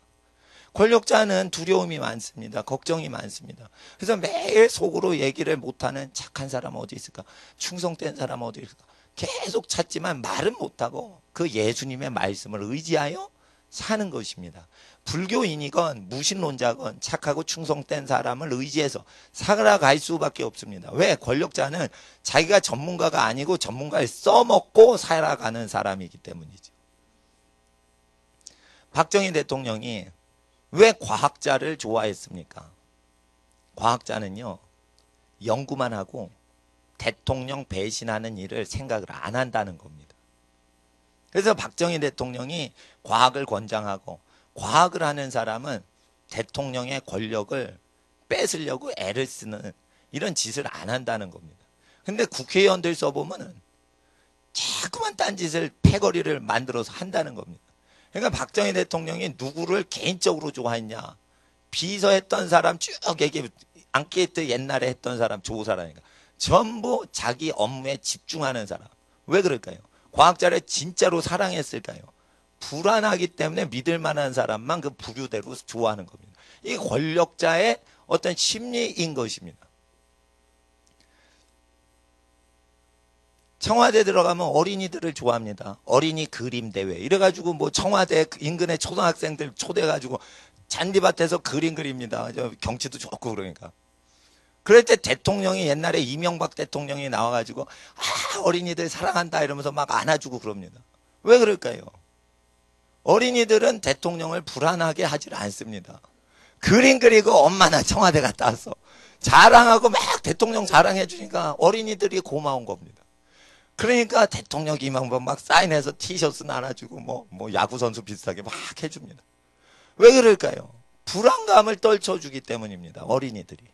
권력자는 두려움이 많습니다. 걱정이 많습니다. 그래서 매일 속으로 얘기를 못하는 착한 사람 어디 있을까? 충성된 사람 어디 있을까? 계속 찾지만 말은 못하고 그 예수님의 말씀을 의지하여 사는 것입니다. 불교인이건 무신론자건 착하고 충성된 사람을 의지해서 살아갈 수밖에 없습니다. 왜? 권력자는 자기가 전문가가 아니고 전문가를 써먹고 살아가는 사람이기 때문이죠. 박정희 대통령이 왜 과학자를 좋아했습니까? 과학자는요, 연구만 하고 대통령 배신하는 일을 생각을 안 한다는 겁니다. 그래서 박정희 대통령이 과학을 권장하고, 과학을 하는 사람은 대통령의 권력을 뺏으려고 애를 쓰는 이런 짓을 안 한다는 겁니다. 근데 국회의원들 써보면은 자꾸만 딴짓을, 패거리를 만들어서 한다는 겁니다. 그러니까 박정희 대통령이 누구를 개인적으로 좋아했냐? 비서했던 사람 쭉 얘기, 앙케이트 옛날에 했던 사람, 조사라니까. 전부 자기 업무에 집중하는 사람. 왜 그럴까요? 과학자를 진짜로 사랑했을까요? 불안하기 때문에 믿을 만한 사람만 그 부류대로 좋아하는 겁니다. 이게 권력자의 어떤 심리인 것입니다. 청와대 들어가면 어린이들을 좋아합니다. 어린이 그림 대회. 이래가지고 뭐 청와대 인근의 초등학생들 초대해가지고 잔디밭에서 그림 그립니다. 경치도 좋고 그러니까. 그럴 때 대통령이, 옛날에 이명박 대통령이 나와가지고 어린이들 사랑한다 이러면서 막 안아주고 그럽니다. 왜 그럴까요? 어린이들은 대통령을 불안하게 하질 않습니다. 그림 그리고 엄마 나 청와대 갔다 왔어. 자랑하고 막 대통령 자랑해 주니까 어린이들이 고마운 겁니다. 그러니까 대통령 이명박 막 사인해서 티셔츠 나눠주고 뭐 야구선수 비슷하게 막 해줍니다. 왜 그럴까요? 불안감을 떨쳐주기 때문입니다. 어린이들이.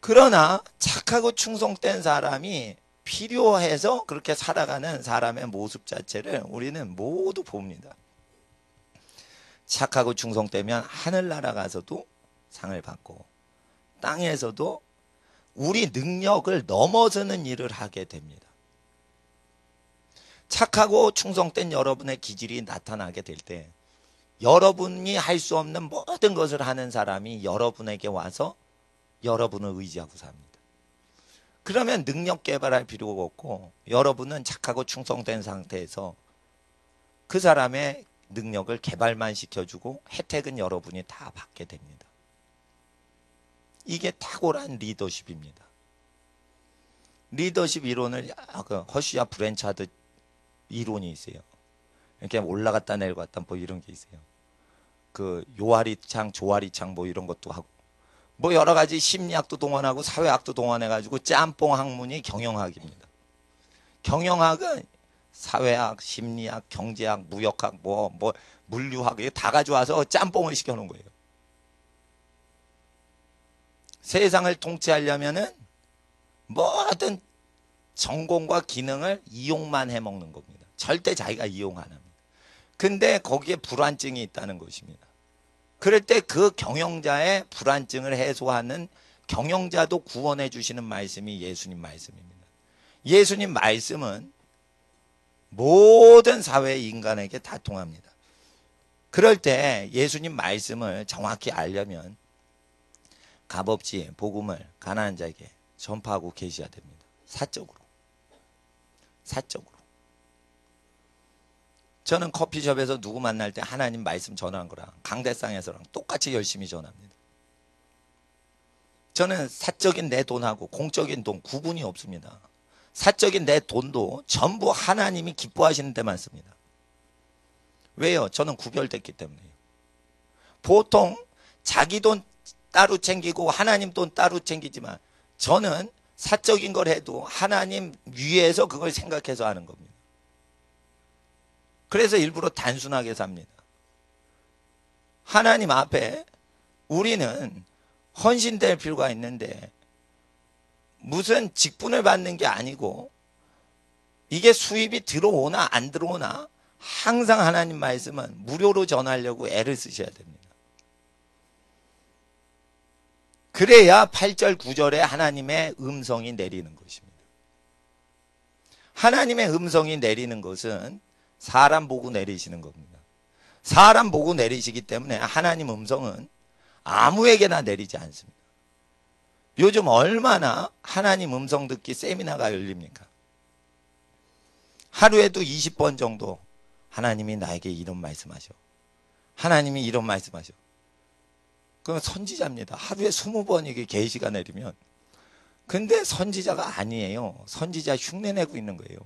그러나 착하고 충성된 사람이 필요해서 그렇게 살아가는 사람의 모습 자체를 우리는 모두 봅니다. 착하고 충성되면 하늘나라 가서도 상을 받고 땅에서도 우리 능력을 넘어서는 일을 하게 됩니다. 착하고 충성된 여러분의 기질이 나타나게 될 때 여러분이 할 수 없는 모든 것을 하는 사람이 여러분에게 와서 여러분을 의지하고 삽니다. 그러면 능력 개발할 필요가 없고 여러분은 착하고 충성된 상태에서 그 사람의 능력을 개발만 시켜주고 혜택은 여러분이 다 받게 됩니다. 이게 탁월한 리더십입니다. 리더십 이론을 허쉬아 브랜차드 이론이 있어요. 이렇게 올라갔다 내려갔다 뭐 이런 게 있어요. 그 요아리창, 조아리창 뭐 이런 것도 하고 뭐 여러 가지 심리학도 동원하고 사회학도 동원해가지고 짬뽕 학문이 경영학입니다. 경영학은 사회학, 심리학, 경제학, 무역학, 뭐 물류학 이게 다 가져와서 짬뽕을 시켜놓은 거예요. 세상을 통치하려면은 모든 전공과 기능을 이용만 해먹는 겁니다. 절대 자기가 이용 안 합니다. 근데 거기에 불안증이 있다는 것입니다. 그럴 때 그 경영자의 불안증을 해소하는 경영자도 구원해 주시는 말씀이 예수님 말씀입니다. 예수님 말씀은 모든 사회의 인간에게 다 통합니다. 그럴 때 예수님 말씀을 정확히 알려면 값없이 복음을 가난한 자에게 전파하고 계셔야 됩니다. 사적으로. 저는 커피숍에서 누구 만날 때 하나님 말씀 전하는 거랑 강대상에서랑 똑같이 열심히 전합니다. 저는 사적인 내 돈하고 공적인 돈 구분이 없습니다. 사적인 내 돈도 전부 하나님이 기뻐하시는 데만 씁니다. 왜요? 저는 구별됐기 때문에요. 보통 자기 돈 따로 챙기고 하나님 돈 따로 챙기지만 저는 사적인 걸 해도 하나님 위에서 그걸 생각해서 하는 겁니다. 그래서 일부러 단순하게 삽니다. 하나님 앞에 우리는 헌신될 필요가 있는데 무슨 직분을 받는 게 아니고 이게 수입이 들어오나 안 들어오나 항상 하나님 말씀은 무료로 전하려고 애를 쓰셔야 됩니다. 그래야 8절 9절에 하나님의 음성이 내리는 것입니다. 하나님의 음성이 내리는 것은 사람 보고 내리시는 겁니다. 사람 보고 내리시기 때문에 하나님 음성은 아무에게나 내리지 않습니다. 요즘 얼마나 하나님 음성 듣기 세미나가 열립니까? 하루에도 20번 정도 하나님이 나에게 이런 말씀하셔. 하나님이 이런 말씀하셔. 그럼 선지자입니다. 하루에 20번이게 계시가 내리면. 근데 선지자가 아니에요. 선지자 흉내내고 있는 거예요.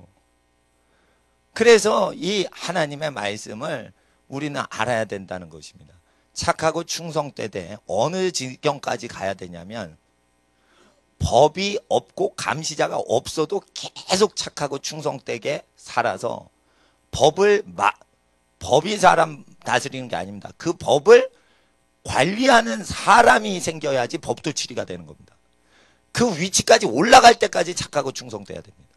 그래서 이 하나님의 말씀을 우리는 알아야 된다는 것입니다. 착하고 충성되되 어느 지경까지 가야 되냐면 법이 없고 감시자가 없어도 계속 착하고 충성되게 살아서 법이 사람 다스리는 게 아닙니다. 그 법을 관리하는 사람이 생겨야지 법도 치리가 되는 겁니다. 그 위치까지 올라갈 때까지 착하고 충성돼야 됩니다.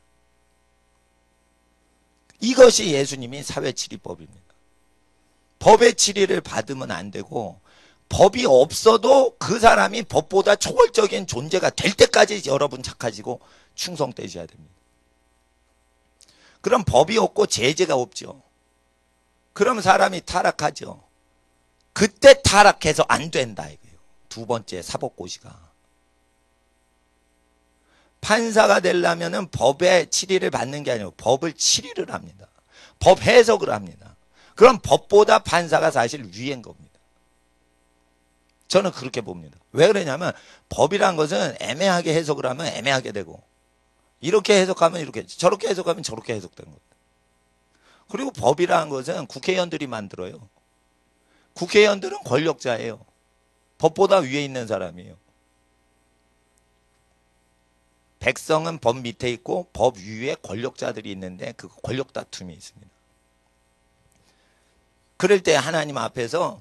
이것이 예수님이 사회치리법입니다. 법의 치리를 받으면 안 되고 법이 없어도 그 사람이 법보다 초월적인 존재가 될 때까지 여러분 착하시고 충성되셔야 됩니다. 그럼 법이 없고 제재가 없죠. 그럼 사람이 타락하죠. 그때 타락해서 안 된다 이거예요. 두 번째 사법고시가. 판사가 되려면은 법의 치리를 받는 게 아니고 법을 치리를 합니다. 법 해석을 합니다. 그럼 법보다 판사가 사실 위인 겁니다. 저는 그렇게 봅니다. 왜 그러냐면 법이란 것은 애매하게 해석을 하면 애매하게 되고 이렇게 해석하면 이렇게 저렇게 해석하면 저렇게 해석되는 겁니다. 그리고 법이라는 것은 국회의원들이 만들어요. 국회의원들은 권력자예요. 법보다 위에 있는 사람이에요. 백성은 법 밑에 있고 법 위에 권력자들이 있는데 그 권력 다툼이 있습니다. 그럴 때 하나님 앞에서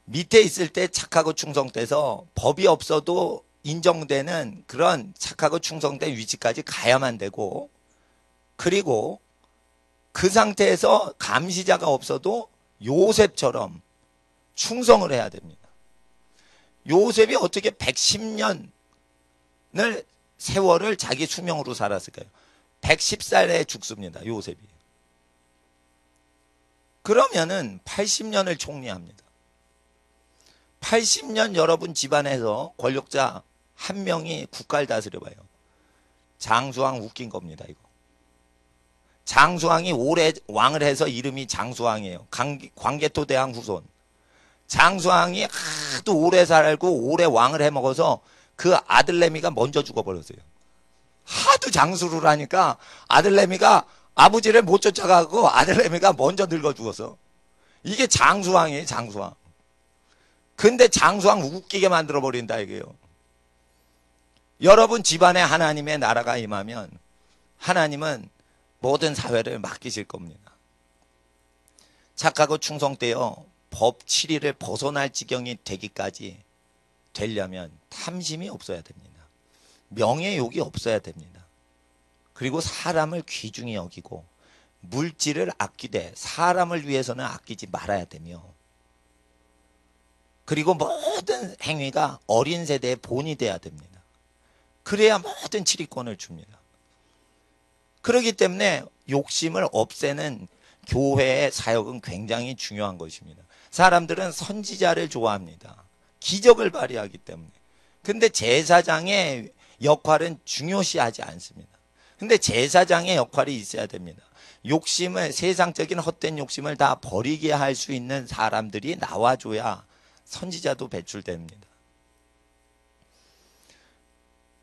밑에 있을 때 착하고 충성돼서 법이 없어도 인정되는 그런 착하고 충성된 위치까지 가야만 되고 그리고 그 상태에서 감시자가 없어도 요셉처럼 충성을 해야 됩니다. 요셉이 어떻게 110년을 세월을 자기 수명으로 살았을까요? 110살에 죽습니다. 요셉이. 그러면은 80년을 총리합니다. 80년 여러분 집안에서 권력자 한 명이 국가를 다스려봐요. 장수왕 웃긴 겁니다, 이거. 장수왕이 오래 왕을 해서 이름이 장수왕이에요. 광개토대왕 후손. 장수왕이 하도 오래 살고 오래 왕을 해먹어서 그 아들내미가 먼저 죽어버렸어요. 하도 장수를 하니까 아들내미가 아버지를 못 쫓아가고 아들내미가 먼저 늙어 죽었어. 이게 장수왕이에요, 장수왕. 근데 장수왕 웃기게 만들어버린다 이게요. 여러분 집안에 하나님의 나라가 임하면 하나님은 모든 사회를 맡기실 겁니다. 착하고 충성되어 법 7일을 벗어날 지경이 되기까지 되려면 탐심이 없어야 됩니다. 명예욕이 없어야 됩니다. 그리고 사람을 귀중히 여기고 물질을 아끼되 사람을 위해서는 아끼지 말아야 되며, 그리고 모든 행위가 어린 세대의 본이 돼야 됩니다. 그래야 모든 치리권을 줍니다. 그렇기 때문에 욕심을 없애는 교회의 사역은 굉장히 중요한 것입니다. 사람들은 선지자를 좋아합니다. 기적을 발휘하기 때문에. 근데 제사장의 역할은 중요시하지 않습니다. 근데 제사장의 역할이 있어야 됩니다. 욕심을, 세상적인 헛된 욕심을 다 버리게 할 수 있는 사람들이 나와줘야 선지자도 배출됩니다.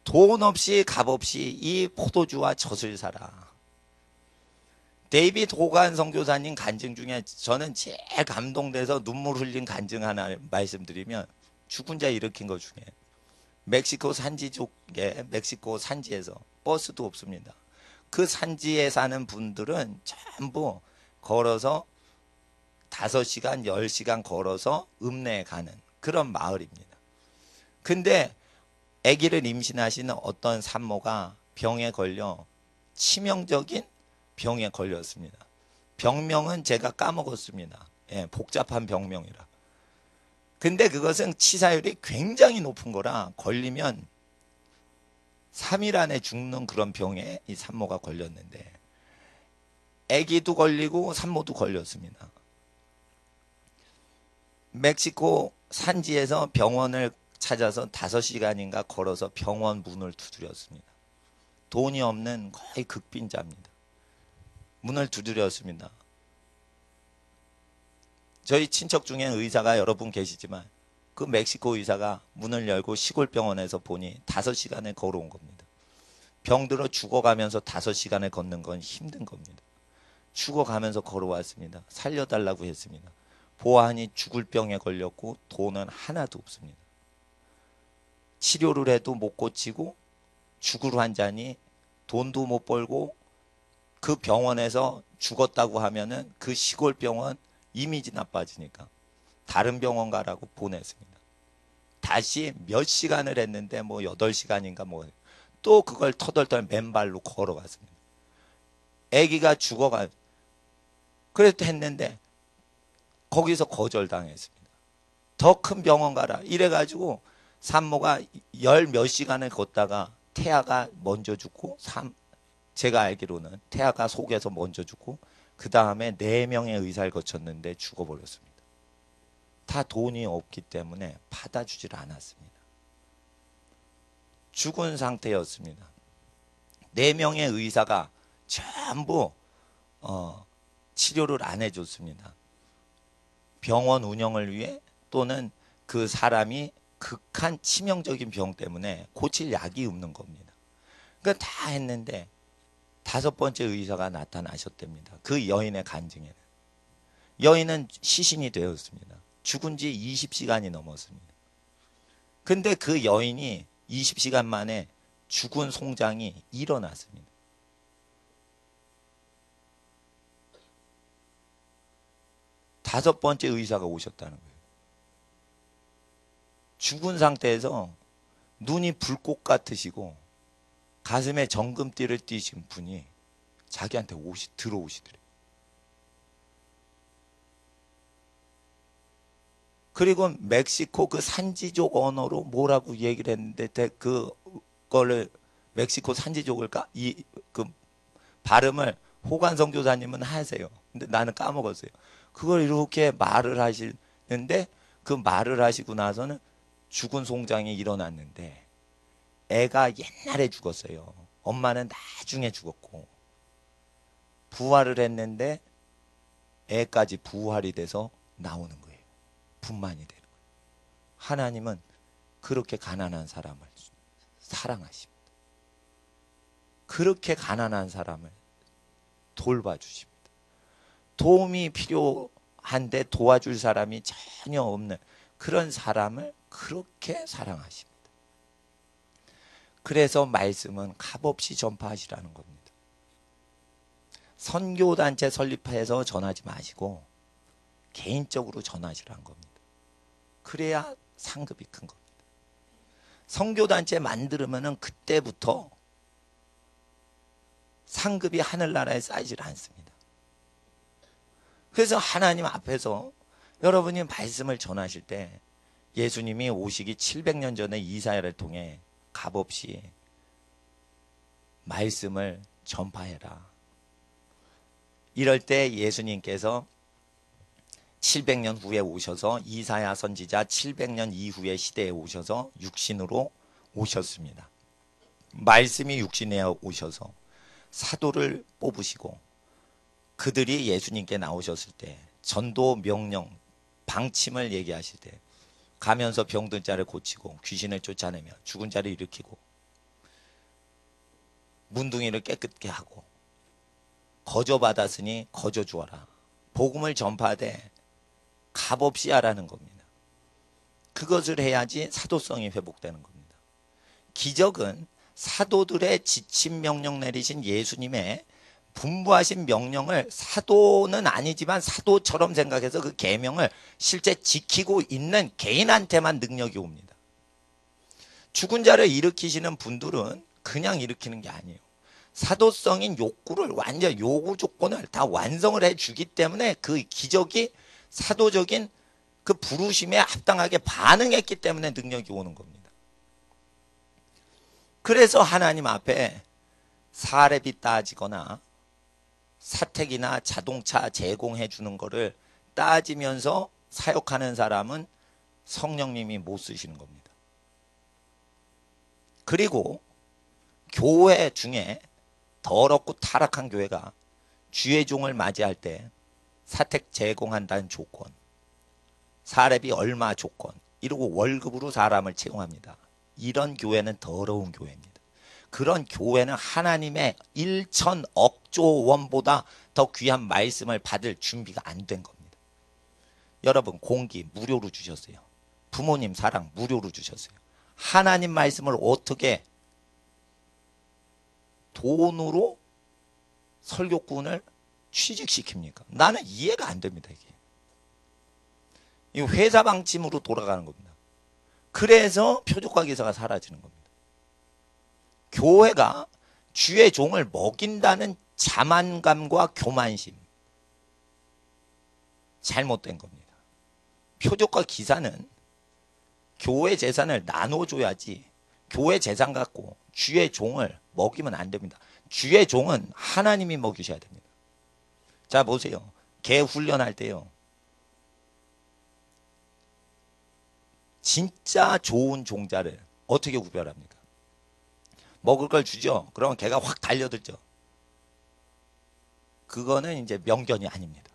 돈 없이 값 없이 이 포도주와 젖을 사라. 데이빗 호간 선교사님 간증 중에 저는 제일 감동돼서 눈물 흘린 간증 하나 말씀드리면, 죽은 자 일으킨 것 중에 멕시코 산지 쪽에, 멕시코 산지에서 버스도 없습니다. 그 산지에 사는 분들은 전부 걸어서 5시간, 10시간 걸어서 읍내에 가는 그런 마을입니다. 근데 아기를 임신하시는 어떤 산모가 병에 걸려 치명적인 병에 걸렸습니다. 병명은 제가 까먹었습니다. 예, 복잡한 병명이라. 근데 그것은 치사율이 굉장히 높은 거라 걸리면 3일 안에 죽는 그런 병에 이 산모가 걸렸는데, 아기도 걸리고 산모도 걸렸습니다. 멕시코 산지에서 병원을 찾아서 5시간인가 걸어서 병원 문을 두드렸습니다. 돈이 없는 거의 극빈자입니다. 문을 두드렸습니다. 저희 친척 중에 의사가 여러분 계시지만 그 멕시코 의사가 문을 열고 시골 병원에서 보니 5시간을 걸어온 겁니다. 병들어 죽어가면서 5시간을 걷는 건 힘든 겁니다. 죽어가면서 걸어왔습니다. 살려달라고 했습니다. 보아하니 죽을 병에 걸렸고 돈은 하나도 없습니다. 치료를 해도 못 고치고 죽을 환자니 돈도 못 벌고, 그 병원에서 죽었다고 하면은 그 시골 병원 이미지 나빠지니까 다른 병원 가라고 보냈습니다. 다시 몇 시간을 했는데 뭐 8시간인가 뭐 또 그걸 터덜터덜 맨발로 걸어갔습니다. 아기가 죽어가. 그래도 했는데 거기서 거절당했습니다. 더 큰 병원 가라. 이래가지고 산모가 10몇 시간을 걷다가 태아가 먼저 죽고, 제가 알기로는 태아가 속에서 먼저 죽고 그 다음에 4명의 의사를 거쳤는데 죽어버렸습니다. 다 돈이 없기 때문에 받아주질 않았습니다. 죽은 상태였습니다. 4명의 의사가 전부 치료를 안 해줬습니다. 병원 운영을 위해, 또는 그 사람이 극한 치명적인 병 때문에 고칠 약이 없는 겁니다. 그러니까 다 했는데 5번째 의사가 나타나셨답니다. 그 여인의 간증에는. 여인은 시신이 되었습니다. 죽은 지 20시간이 넘었습니다. 근데 그 여인이 20시간 만에 죽은 송장이 일어났습니다. 다섯 번째 의사가 오셨다는 거예요. 죽은 상태에서 눈이 불꽃 같으시고 가슴에 정금띠를 띠신 분이 자기한테 들어오시더래요. 그리고 멕시코 그 산지족 언어로 뭐라고 얘기를 했는데, 그거를 멕시코 산지족을 그 발음을 호간 선교사님은 하세요. 근데 나는 까먹었어요. 그걸 이렇게 말을 하시는데 그 말을 하시고 나서는 죽은 송장이 일어났는데 애가 옛날에 죽었어요. 엄마는 나중에 죽었고 부활을 했는데 애까지 부활이 돼서 나오는 거예요. 분만이 되는 거예요. 하나님은 그렇게 가난한 사람을 사랑하십니다. 그렇게 가난한 사람을 돌봐주십니다. 도움이 필요한데 도와줄 사람이 전혀 없는 그런 사람을 그렇게 사랑하십니다. 그래서 말씀은 값없이 전파하시라는 겁니다. 선교단체 설립해서 전하지 마시고 개인적으로 전하시라는 겁니다. 그래야 상급이 큰 겁니다. 선교단체 만들면은 그때부터 상급이 하늘나라에 쌓이질 않습니다. 그래서 하나님 앞에서 여러분이 말씀을 전하실 때 예수님이 오시기 700년 전에 이사야를 통해 값없이 말씀을 전파해라. 이럴 때 예수님께서 700년 후에 오셔서 이사야 선지자 700년 이후의 시대에 오셔서 육신으로 오셨습니다. 말씀이 육신에 오셔서 사도를 뽑으시고 그들이 예수님께 나오셨을 때 전도 명령 방침을 얘기하실 때 가면서 병든 자를 고치고 귀신을 쫓아내며 죽은 자를 일으키고 문둥이를 깨끗게 하고 거저 받았으니 거저 주어라. 복음을 전파하되 값없이 하라는 겁니다. 그것을 해야지 사도성이 회복되는 겁니다. 기적은 사도들의 지침 명령 내리신 예수님의 분부하신 명령을 사도는 아니지만 사도처럼 생각해서 그 계명을 실제 지키고 있는 개인한테만 능력이 옵니다. 죽은 자를 일으키시는 분들은 그냥 일으키는 게 아니에요. 사도성인 욕구를 완전 요구 조건을 다 완성을 해주기 때문에 그 기적이 사도적인 그 부르심에 합당하게 반응했기 때문에 능력이 오는 겁니다. 그래서 하나님 앞에 사례비 따지거나 사택이나 자동차 제공해 주는 거를 따지면서 사역하는 사람은 성령님이 못 쓰시는 겁니다. 그리고 교회 중에 더럽고 타락한 교회가 주의 종을 맞이할 때 사택 제공한다는 조건, 사례비 얼마 조건, 이러고 월급으로 사람을 채용합니다. 이런 교회는 더러운 교회입니다. 그런 교회는 하나님의 1,000억조 원보다 더 귀한 말씀을 받을 준비가 안 된 겁니다. 여러분 공기 무료로 주셨어요. 부모님 사랑 무료로 주셨어요. 하나님 말씀을 어떻게 돈으로 설교꾼을 취직시킵니까? 나는 이해가 안 됩니다. 이게 회사 방침으로 돌아가는 겁니다. 그래서 표적과 기사가 사라지는 겁니다. 교회가 주의 종을 먹인다는 자만감과 교만심, 잘못된 겁니다. 표적과 기사는 교회 재산을 나눠줘야지 교회 재산 갖고 주의 종을 먹이면 안 됩니다. 주의 종은 하나님이 먹이셔야 됩니다. 자 보세요. 개 훈련할 때요. 진짜 좋은 종자를 어떻게 구별합니까? 먹을 걸 주죠. 그러면 개가 확 달려들죠. 그거는 이제 명견이 아닙니다.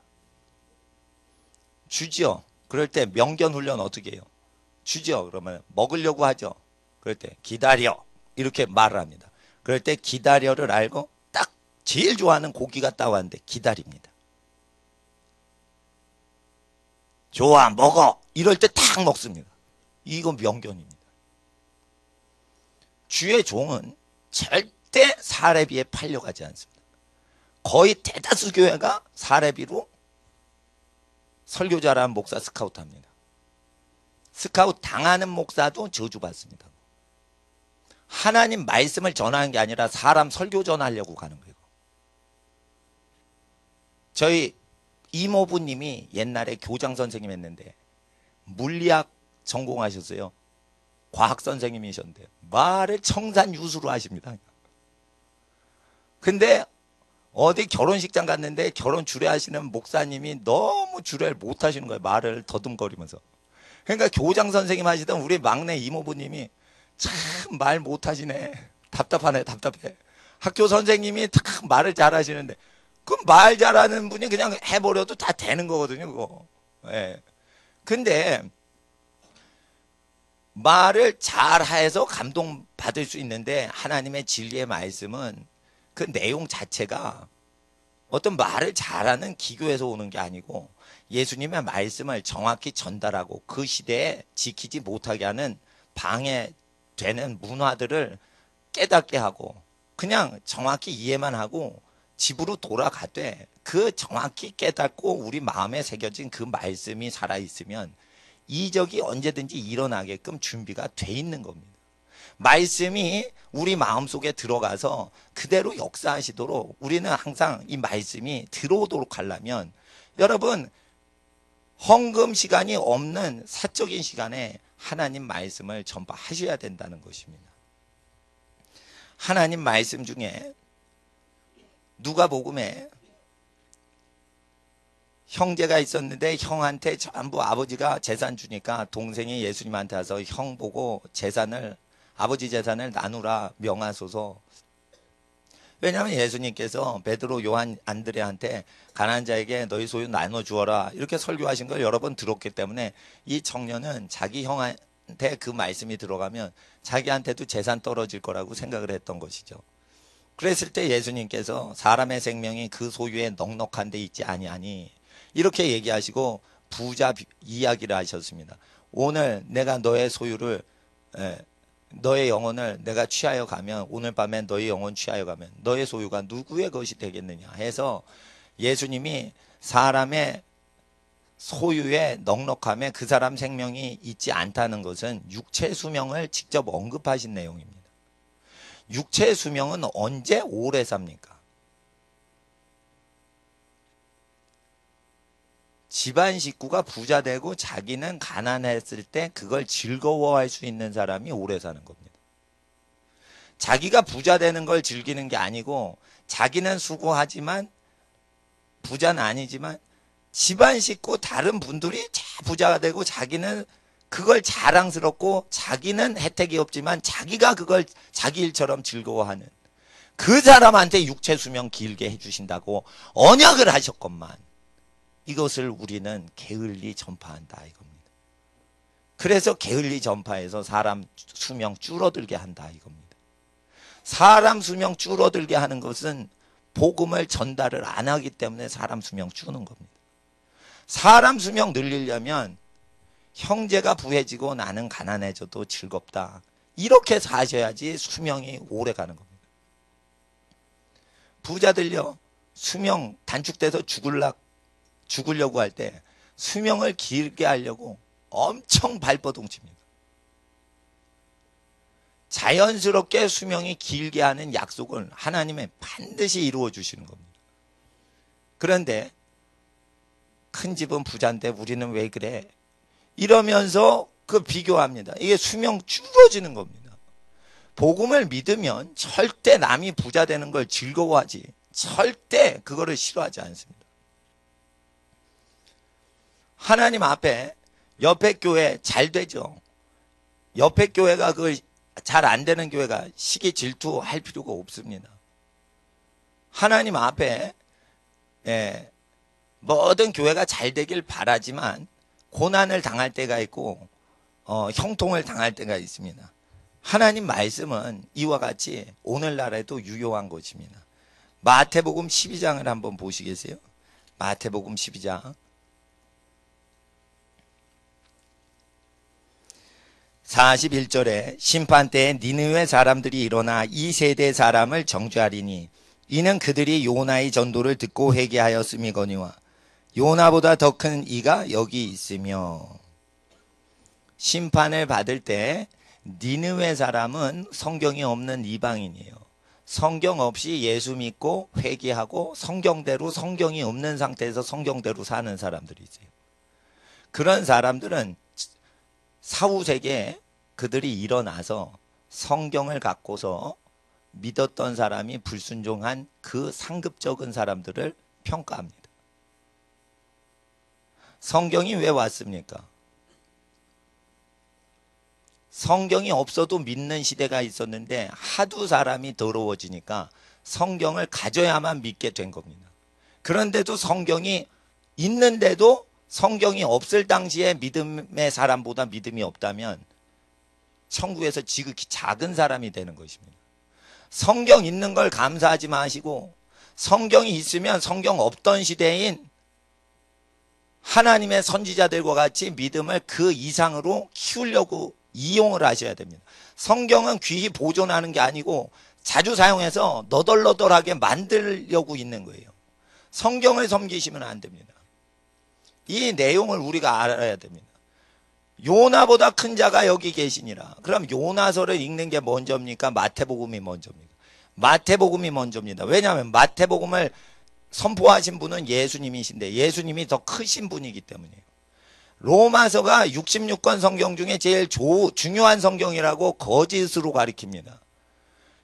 주죠. 그럴 때 명견 훈련 어떻게 해요? 주죠. 그러면 먹으려고 하죠. 그럴 때 기다려 이렇게 말을 합니다. 그럴 때 기다려를 알고 딱 제일 좋아하는 고기가 따왔는데 기다립니다. 좋아 먹어 이럴 때 탁 먹습니다. 이건 명견입니다. 주의 종은 절대 사례비에 팔려가지 않습니다. 거의 대다수 교회가 사례비로 설교자라는 목사 스카우트합니다. 스카우트 당하는 목사도 저주받습니다. 하나님 말씀을 전하는 게 아니라 사람 설교 전하려고 가는 거예요. 저희 이모부님이 옛날에 교장 선생님 했는데 물리학 전공하셨어요. 과학 선생님이셨는데 말을 청산유수로 하십니다. 근데 어디 결혼식장 갔는데 결혼 주례하시는 목사님이 너무 주례를 못 하시는 거예요. 말을 더듬거리면서. 그러니까 교장 선생님 하시던 우리 막내 이모부님이 참 말 못하시네. 답답하네, 답답해. 학교 선생님이 참 말을 잘하시는데 그 말 잘하는 분이 그냥 해버려도 다 되는 거거든요, 그거. 예. 근데 말을 잘해서 감동받을 수 있는데 하나님의 진리의 말씀은 그 내용 자체가 어떤 말을 잘하는 기교에서 오는 게 아니고 예수님의 말씀을 정확히 전달하고 그 시대에 지키지 못하게 하는 방해되는 문화들을 깨닫게 하고 그냥 정확히 이해만 하고 집으로 돌아가되 그 정확히 깨닫고 우리 마음에 새겨진 그 말씀이 살아있으면 이적이 언제든지 일어나게끔 준비가 돼 있는 겁니다. 말씀이 우리 마음속에 들어가서 그대로 역사하시도록 우리는 항상 이 말씀이 들어오도록 하려면 여러분 헌금 시간이 없는 사적인 시간에 하나님 말씀을 전파하셔야 된다는 것입니다. 하나님 말씀 중에 누가복음에 형제가 있었는데 형한테 전부 아버지가 재산 주니까 동생이 예수님한테 와서 형 보고 아버지 재산을 나누라 명하소서. 왜냐하면 예수님께서 베드로, 요한, 안드레한테 가난한 자에게 너희 소유 나눠주어라 이렇게 설교하신 걸 여러 번 들었기 때문에 이 청년은 자기 형한테 그 말씀이 들어가면 자기한테도 재산 떨어질 거라고 생각을 했던 것이죠. 그랬을 때 예수님께서 사람의 생명이 그 소유에 넉넉한 데 있지 아니하니 이렇게 얘기하시고 부자 이야기를 하셨습니다. 오늘 내가 너의 소유를 너의 영혼을 내가 취하여 가면 오늘 밤에 너의 영혼 취하여 가면 너의 소유가 누구의 것이 되겠느냐 해서 예수님이 사람의 소유에 넉넉함에 그 사람 생명이 있지 않다는 것은 육체 수명을 직접 언급하신 내용입니다. 육체 수명은 언제 오래 삽니까? 집안 식구가 부자 되고 자기는 가난했을 때 그걸 즐거워할 수 있는 사람이 오래 사는 겁니다. 자기가 부자 되는 걸 즐기는 게 아니고 자기는 수고하지만 부자는 아니지만 집안 식구 다른 분들이 부자가 되고 자기는 그걸 자랑스럽고 자기는 혜택이 없지만 자기가 그걸 자기 일처럼 즐거워하는 그 사람한테 육체 수명 길게 해주신다고 언약을 하셨건만 이것을 우리는 게을리 전파한다 이겁니다. 그래서 게을리 전파해서 사람 수명 줄어들게 한다 이겁니다. 사람 수명 줄어들게 하는 것은 복음을 전달을 안 하기 때문에 사람 수명 주는 겁니다. 사람 수명 늘리려면 형제가 부해지고 나는 가난해져도 즐겁다. 이렇게 사셔야지 수명이 오래 가는 겁니다. 부자들요 수명 단축돼서 죽으려고 할 때 수명을 길게 하려고 엄청 발버둥 칩니다. 자연스럽게 수명이 길게 하는 약속을 하나님은 반드시 이루어 주시는 겁니다. 그런데 큰 집은 부자인데 우리는 왜 그래? 이러면서 그 비교합니다. 이게 수명 줄어지는 겁니다. 복음을 믿으면 절대 남이 부자 되는 걸 즐거워하지 절대 그거를 싫어하지 않습니다. 하나님 앞에 옆에 교회 잘 되죠. 옆에 교회가 그 잘 안 되는 교회가 시기 질투할 필요가 없습니다. 하나님 앞에 모든 교회가 잘 되길 바라지만 고난을 당할 때가 있고 형통을 당할 때가 있습니다. 하나님 말씀은 이와 같이 오늘날에도 유효한 것입니다. 마태복음 12장을 한번 보시겠어요? 마태복음 12장 41절에 심판 때에 니느웨 사람들이 일어나 이 세대 사람을 정죄하리니 이는 그들이 요나의 전도를 듣고 회개하였음이거니와 요나보다 더 큰 이가 여기 있으며. 심판을 받을 때 니느웨 사람은 성경이 없는 이방인이에요. 성경 없이 예수 믿고 회개하고 성경대로 성경이 없는 상태에서 성경대로 사는 사람들이 있어요. 그런 사람들은 사후세계에 그들이 일어나서 성경을 갖고서 믿었던 사람이 불순종한 그 상급적인 사람들을 평가합니다. 성경이 왜 왔습니까? 성경이 없어도 믿는 시대가 있었는데 하도 사람이 더러워지니까 성경을 가져야만 믿게 된 겁니다. 그런데도 성경이 있는데도 성경이 없을 당시에 믿음의 사람보다 믿음이 없다면 천국에서 지극히 작은 사람이 되는 것입니다. 성경 있는 걸 감사하지 마시고 성경이 있으면 성경 없던 시대인 하나님의 선지자들과 같이 믿음을 그 이상으로 키우려고 이용을 하셔야 됩니다. 성경은 귀히 보존하는 게 아니고 자주 사용해서 너덜너덜하게 만들려고 있는 거예요. 성경을 섬기시면 안 됩니다. 이 내용을 우리가 알아야 됩니다. 요나보다 큰 자가 여기 계시니라. 그럼 요나서를 읽는 게 먼저입니까? 마태복음이 먼저입니까? 마태복음이 먼저입니다. 왜냐하면 마태복음을 선포하신 분은 예수님이신데 예수님이 더 크신 분이기 때문이에요. 로마서가 66권 성경 중에 제일 중요한 성경이라고 거짓으로 가리킵니다.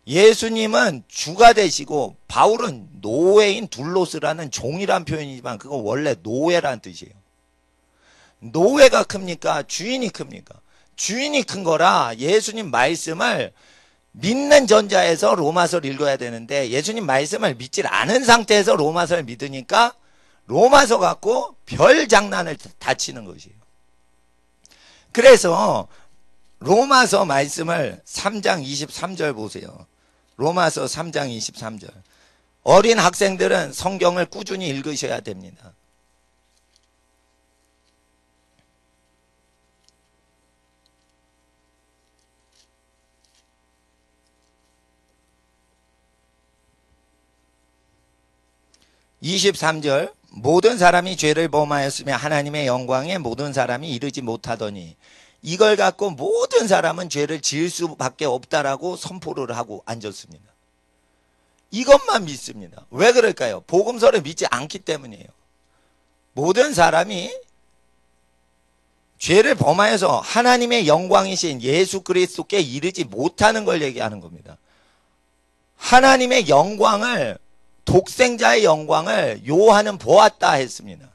예수님은 주가 되시고 바울은 노예인 둘로스라는 종이란 표현이지만 그건 원래 노예란 뜻이에요. 노예가 큽니까? 주인이 큽니까? 주인이 큰 거라 예수님 말씀을 믿는 전자에서 로마서를 읽어야 되는데 예수님 말씀을 믿질 않은 상태에서 로마서를 믿으니까 로마서 갖고 별 장난을 다 치는 것이에요. 그래서 로마서 말씀을 3장 23절 보세요. 로마서 3장 23절. 어린 학생들은 성경을 꾸준히 읽으셔야 됩니다. (23절) 모든 사람이 죄를 범하였으며 하나님의 영광에 모든 사람이 이르지 못하더니 이걸 갖고 모든 사람은 죄를 지을 수밖에 없다라고 선포를 하고 앉았습니다. 이것만 믿습니다. 왜 그럴까요? 복음서를 믿지 않기 때문이에요. 모든 사람이 죄를 범하여서 하나님의 영광이신 예수 그리스도께 이르지 못하는 걸 얘기하는 겁니다. 하나님의 영광을 독생자의 영광을 요한은 보았다 했습니다.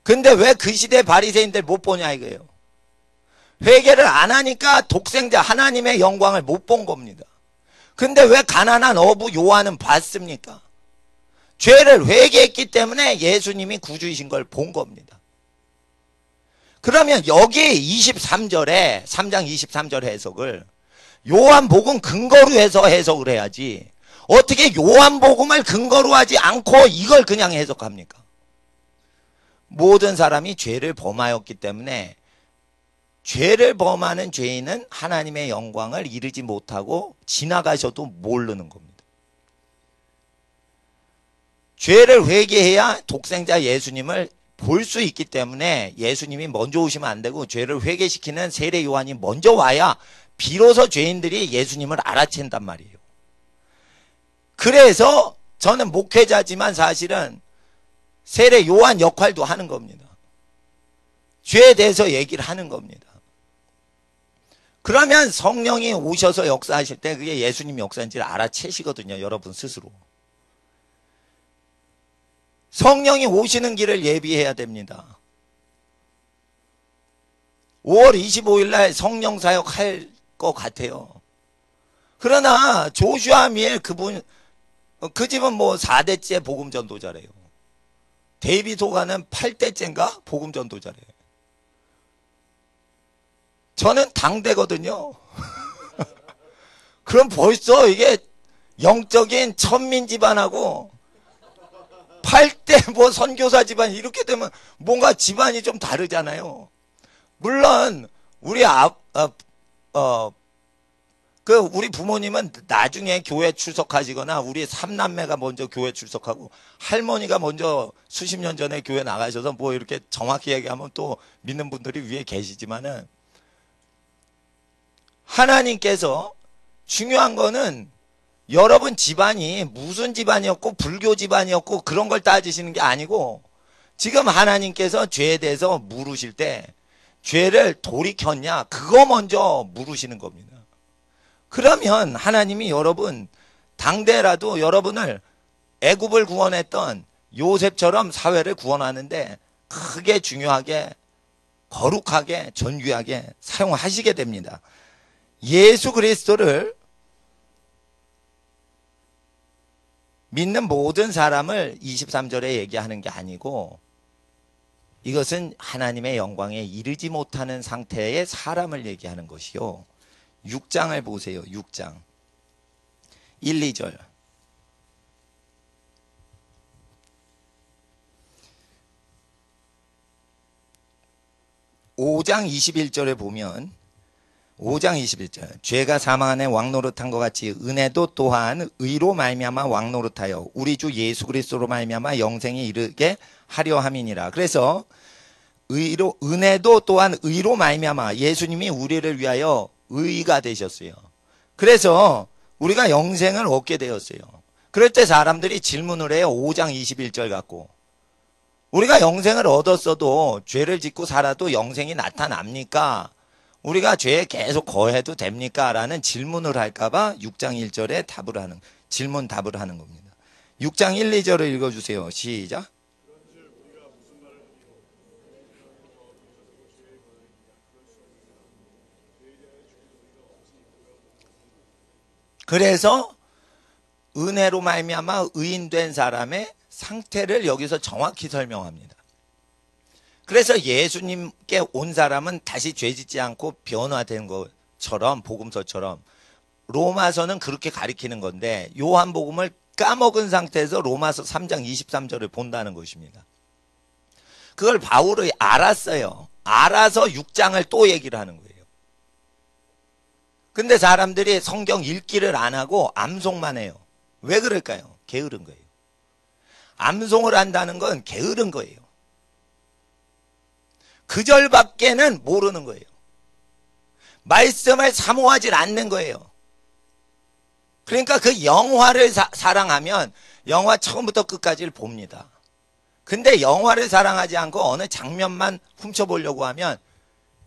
근데 왜 그 시대 바리새인들 못 보냐 이거예요. 회개를 안 하니까 독생자 하나님의 영광을 못 본 겁니다. 근데 왜 가난한 어부 요한은 봤습니까? 죄를 회개했기 때문에 예수님이 구주이신 걸 본 겁니다. 그러면 여기 23절에 3장 23절 해석을 요한복음 근거로 해서 해석을 해야지 어떻게 요한복음을 근거로 하지 않고 이걸 그냥 해석합니까? 모든 사람이 죄를 범하였기 때문에 죄를 범하는 죄인은 하나님의 영광을 이루지 못하고 지나가셔도 모르는 겁니다. 죄를 회개해야 독생자 예수님을 볼 수 있기 때문에 예수님이 먼저 오시면 안 되고 죄를 회개시키는 세례 요한이 먼저 와야 비로소 죄인들이 예수님을 알아챈단 말이에요. 그래서 저는 목회자지만 사실은 세례 요한 역할도 하는 겁니다. 죄에 대해서 얘기를 하는 겁니다. 그러면 성령이 오셔서 역사하실 때 그게 예수님 역사인지를 알아채시거든요. 여러분 스스로. 성령이 오시는 길을 예비해야 됩니다. 5월 25일 날 성령 사역 할 것 같아요. 그러나 조슈아 미엘 그분 그 집은 뭐 4대째 복음 전도자래요. 데이비드 호가는 8대째인가 복음 전도자래요. 저는 당대거든요. 그럼 벌써 이게 영적인 천민 집안하고 8대 뭐 선교사 집안 이렇게 되면 뭔가 집안이 좀 다르잖아요. 물론 우리 우리 부모님은 나중에 교회 출석하시거나 우리 삼남매가 먼저 교회 출석하고 할머니가 먼저 수십 년 전에 교회 나가셔서 뭐 이렇게 정확히 얘기하면 또 믿는 분들이 위에 계시지만은 하나님께서 중요한 거는 여러분 집안이 무슨 집안이었고 불교 집안이었고 그런 걸 따지시는 게 아니고 지금 하나님께서 죄에 대해서 물으실 때 죄를 돌이켰냐 그거 먼저 물으시는 겁니다. 그러면 하나님이 여러분 당대라도 여러분을 애굽을 구원했던 요셉처럼 사회를 구원하는데 크게 중요하게 거룩하게 존귀하게 사용하시게 됩니다. 예수 그리스도를 믿는 모든 사람을 23절에 얘기하는 게 아니고 이것은 하나님의 영광에 이르지 못하는 상태의 사람을 얘기하는 것이요. 6장을 보세요. 6장 1, 2절 5장 21절에 보면 5장 21절 죄가 사망 안에 왕노릇한 것 같이 은혜도 또한 의로 말미암아 왕노릇하여 우리 주 예수 그리스도로 말미암아 영생에 이르게 하려 함이니라. 그래서 은혜도 또한 의로 말미암아 예수님이 우리를 위하여 의가 되셨어요. 그래서 우리가 영생을 얻게 되었어요. 그럴 때 사람들이 질문을 해요. 5장 21절 갖고 우리가 영생을 얻었어도 죄를 짓고 살아도 영생이 나타납니까? 우리가 죄에 계속 거해도 됩니까? 라는 질문을 할까봐 6장 1절에 질문 답을 하는 겁니다. 6장 1, 2절을 읽어주세요. 시작. 그래서 은혜로 말미암아 의인된 사람의 상태를 여기서 정확히 설명합니다. 그래서 예수님께 온 사람은 다시 죄짓지 않고 변화된 것처럼 복음서처럼 로마서는 그렇게 가리키는 건데 요한복음을 까먹은 상태에서 로마서 3장 23절을 본다는 것입니다. 그걸 바울이 알았어요. 알아서 6장을 또 얘기를 하는 거예요. 근데 사람들이 성경 읽기를 안 하고 암송만 해요. 왜 그럴까요? 게으른 거예요. 암송을 한다는 건 게으른 거예요. 그 절밖에는 모르는 거예요. 말씀을 사모하지 않는 거예요. 그러니까 그 영화를 사랑하면 영화 처음부터 끝까지를 봅니다. 근데 영화를 사랑하지 않고 어느 장면만 훔쳐보려고 하면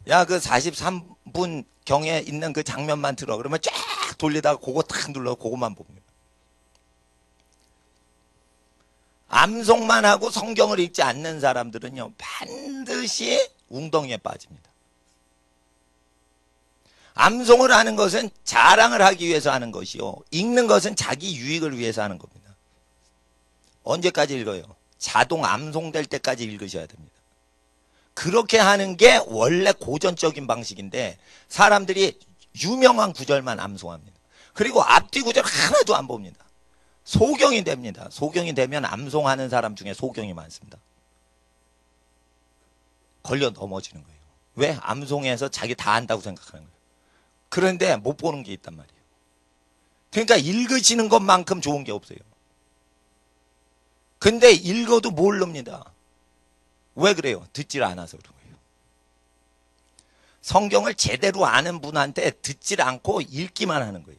야, 그 43분 경에 있는 그 장면만 들어. 그러면 쫙 돌리다가 그거 탁 눌러 그거만 봅니다. 암송만 하고 성경을 읽지 않는 사람들은요 반드시 웅덩이에 빠집니다. 암송을 하는 것은 자랑을 하기 위해서 하는 것이요 읽는 것은 자기 유익을 위해서 하는 겁니다. 언제까지 읽어요? 자동 암송될 때까지 읽으셔야 됩니다. 그렇게 하는 게 원래 고전적인 방식인데 사람들이 유명한 구절만 암송합니다. 그리고 앞뒤 구절 하나도 안 봅니다. 소경이 됩니다. 소경이 되면 암송하는 사람 중에 소경이 많습니다. 걸려 넘어지는 거예요. 왜? 암송해서 자기 다 안다고 생각하는 거예요. 그런데 못 보는 게 있단 말이에요. 그러니까 읽으시는 것만큼 좋은 게 없어요. 근데 읽어도 모릅니다. 왜 그래요? 듣질 않아서 그런 거예요. 성경을 제대로 아는 분한테 듣질 않고 읽기만 하는 거예요.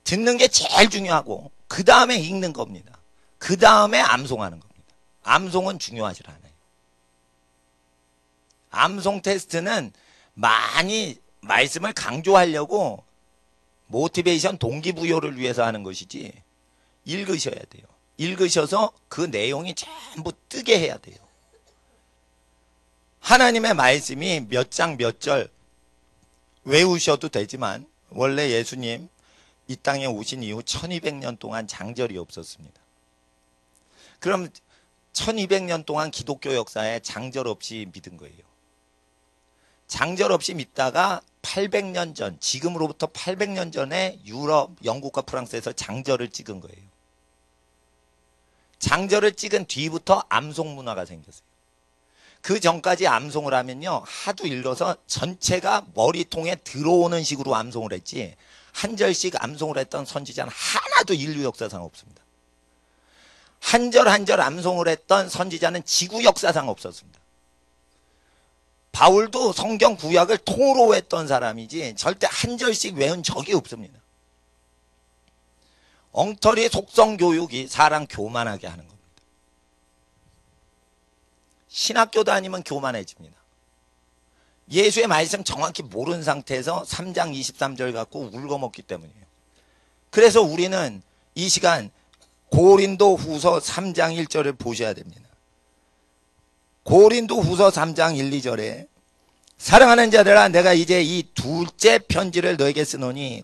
듣는 게 제일 중요하고 그 다음에 읽는 겁니다. 그 다음에 암송하는 겁니다. 암송은 중요하지 않아요. 암송 테스트는 많이 말씀을 강조하려고 모티베이션 동기부여를 위해서 하는 것이지 읽으셔야 돼요. 읽으셔서 그 내용이 전부 뜨게 해야 돼요. 하나님의 말씀이 몇 장 몇 절 외우셔도 되지만 원래 예수님 이 땅에 오신 이후 1200년 동안 장절이 없었습니다. 그럼 1200년 동안 기독교 역사에 장절 없이 믿은 거예요. 장절 없이 믿다가 800년 전, 지금으로부터 800년 전에 유럽, 영국과 프랑스에서 장절을 찍은 거예요. 장절을 찍은 뒤부터 암송 문화가 생겼어요. 그 전까지 암송을 하면요 하도 읽어서 전체가 머리통에 들어오는 식으로 암송을 했지 한 절씩 암송을 했던 선지자는 하나도 인류 역사상 없습니다. 한 절 한 절 암송을 했던 선지자는 지구 역사상 없었습니다. 바울도 성경 구약을 통으로 했던 사람이지 절대 한 절씩 외운 적이 없습니다. 엉터리 속성 교육이 사람 교만하게 하는 겁니다. 신학교 다니면 교만해집니다. 예수의 말씀 정확히 모르는 상태에서 3장 23절 갖고 울거먹기 때문이에요. 그래서 우리는 이 시간 고린도 후서 3장 1절을 보셔야 됩니다. 고린도 후서 3장 1, 2절에 사랑하는 자들아 내가 이제 이 둘째 편지를 너에게 쓰노니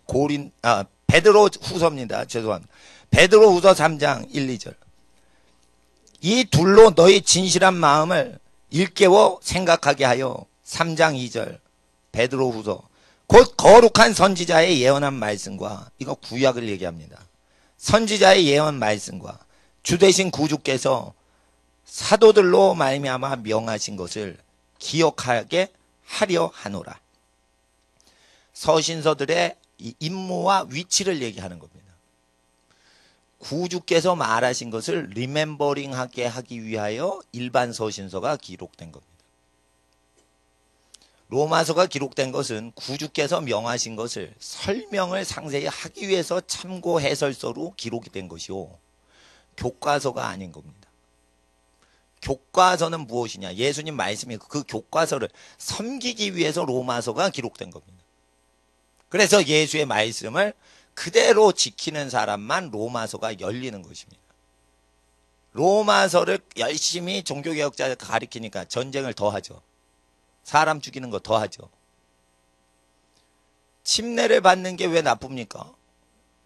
베드로 후서입니다. 죄송합니다. 베드로 후서 3장 1, 2절 이 둘로 너희 진실한 마음을 일깨워 생각하게 하여 3장 2절 베드로 후서 곧 거룩한 선지자의 예언한 말씀과 이거 구약을 얘기합니다. 선지자의 예언 말씀과 주되신 구주께서 사도들로 말미암아 명하신 것을 기억하게 하려 하노라. 서신서들의 이 임무와 위치를 얘기하는 겁니다. 구주께서 말하신 것을 리멤버링하게 하기 위하여 일반 서신서가 기록된 겁니다. 로마서가 기록된 것은 구주께서 명하신 것을 설명을 상세히 하기 위해서 참고 해설서로 기록이 된 것이요 교과서가 아닌 겁니다. 교과서는 무엇이냐? 예수님 말씀이 그 교과서를 섬기기 위해서 로마서가 기록된 겁니다. 그래서 예수의 말씀을 그대로 지키는 사람만 로마서가 열리는 것입니다. 로마서를 열심히 종교개혁자가 가리키니까 전쟁을 더 하죠. 사람 죽이는 거 더 하죠. 침례를 받는 게 왜 나쁩니까?